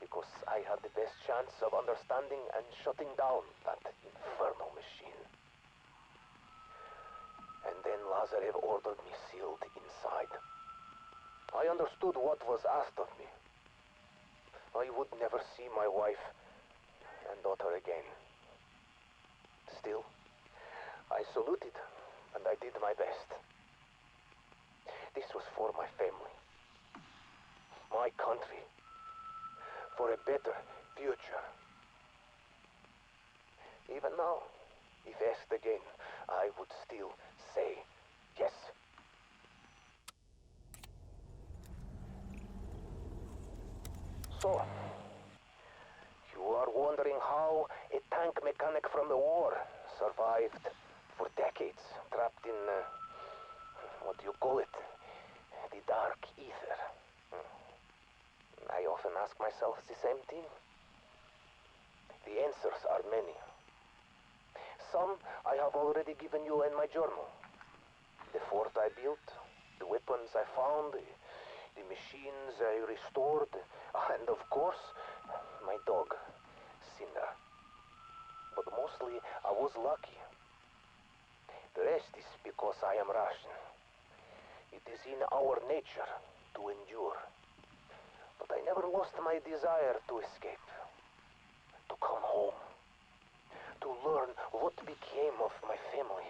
because I had the best chance of understanding and shutting down that infernal machine. And then Lazarev ordered me sealed inside. I understood what was asked of me. I would never see my wife and daughter again. Still, I saluted, and I did my best. This was for my family, my country, for a better future. Even now, if asked again, I would still say yes. So, you are wondering how a tank mechanic from the war survived for decades, trapped in, what do you call it? The dark ether. I often ask myself the same thing. The answers are many. Some I have already given you in my journal. The fort I built, the weapons I found, the machines I restored, and of course, my dog, Cinder. But mostly, I was lucky. The rest is because I am Russian. It is in our nature to endure. But I never lost my desire to escape, to come home, to learn what became of my family.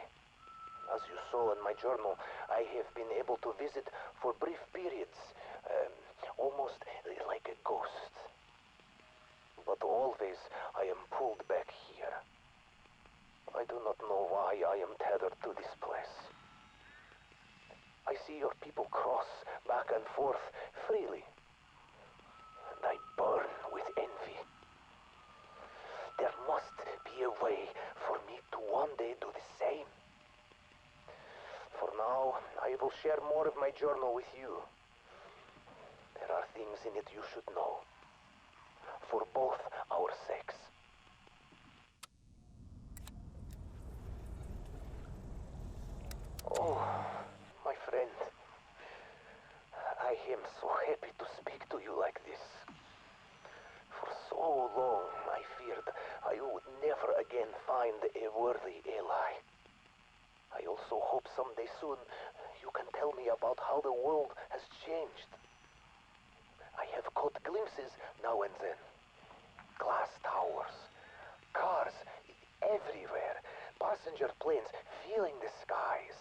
As you saw in my journal, I have been able to visit for brief periods, almost like a ghost. But always I am pulled back here. I do not know why I am tethered to this place. I see your people cross back and forth freely, and I burn with envy. There must be a way for me to one day do the same. For now, I will share more of my journal with you. There are things in it you should know, for both our sakes. Oh, my friend, I am so happy to speak to you like this. For so long, I feared I would never again find a worthy ally. I also hope someday soon you can tell me about how the world has changed. I have caught glimpses now and then. Glass towers, cars everywhere, passenger planes filling the skies.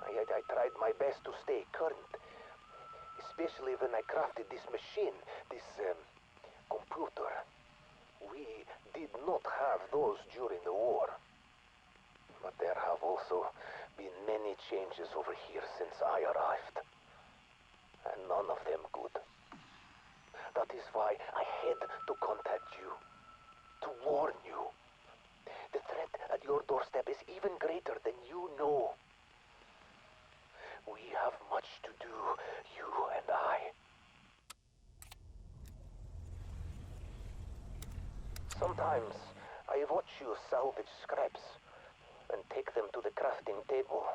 I tried my best to stay current, especially when I crafted this machine, this computer. We did not have those during the war. But there have also been many changes over here since I arrived. And none of them good. That is why I had to contact you. To warn you. The threat at your doorstep is even greater than you know. We have much to do, you and I. Sometimes I watch you salvage scraps and take them to the crafting table.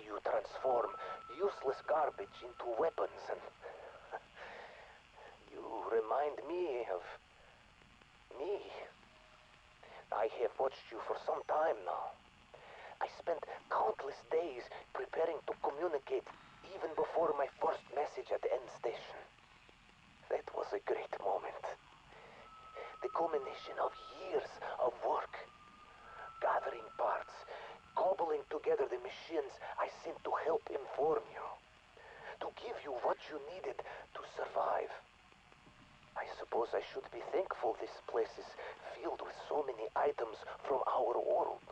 you transform useless garbage into weapons, and you remind me of me. I have watched you for some time now. I spent countless days preparing to communicate even before my first message at Endstation. That was a great moment. The culmination of years of work. Gathering parts, cobbling together the machines I sent to help inform you. To give you what you needed to survive. I suppose I should be thankful this place is filled with so many items from our world.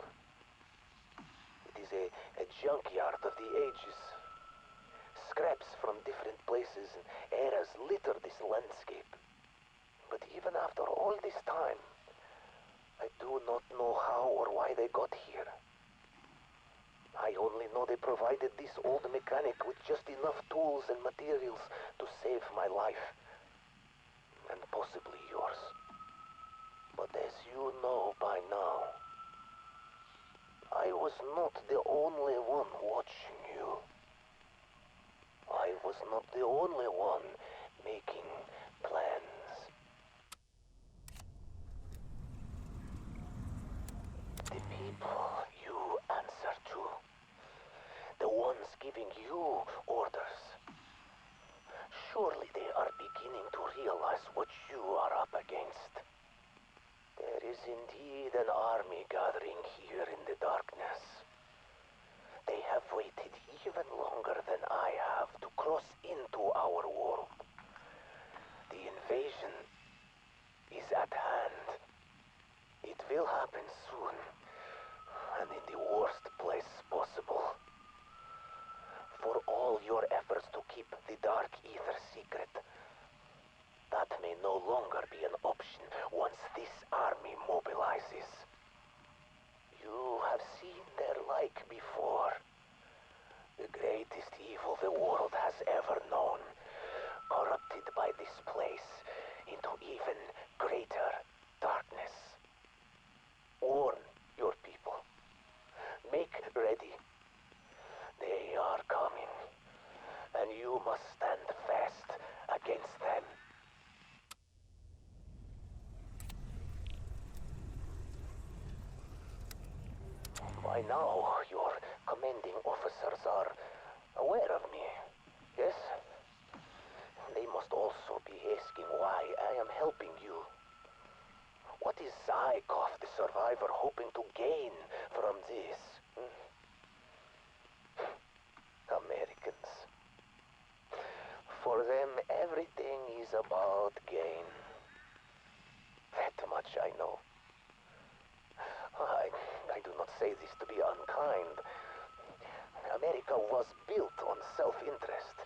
It is a junkyard of the ages. Scraps from different places and eras litter this landscape. But even after all this time, I do not know how or why they got here. I only know they provided this old mechanic with just enough tools and materials to save my life. And possibly yours. But as you know by now, I was not the only one watching you. I was not the only one making plans. The people you answer to. The ones giving you orders. Surely they are beginning to realize what you are up against. There is indeed an army gathering here in the darkness. They have waited even longer than I have to cross into our world. The invasion is at hand. It will happen soon, and in the worst place possible. For all your efforts to keep the Dark Aether secret, that may no longer be an option once this army mobilizes. You have seen their like before. The greatest evil the world has ever known, corrupted by this place into even greater darkness. Warn your people. Make ready. They are coming, and you must stand fast against them. By now, your commanding officers are aware of me, yes? They must also be asking why I am helping you. What is Zykov, the survivor, hoping to gain from this? Americans. For them, everything is about gain. That much I know. I do not say this to be unkind. America was built on self-interest.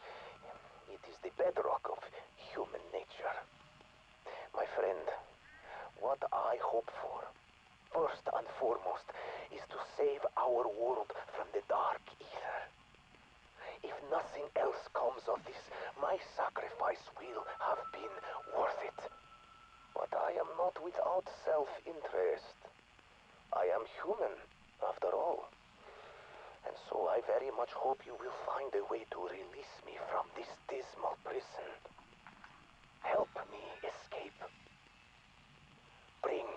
It is the bedrock of human nature. My friend, what I hope for, first and foremost, is to save our world from the Dark Aether. If nothing else comes of this, my sacrifice will have been worth it. But I am not without self-interest. I am human, after all. And so I very much hope you will find a way to release me from this dismal prison. Help me escape. Bring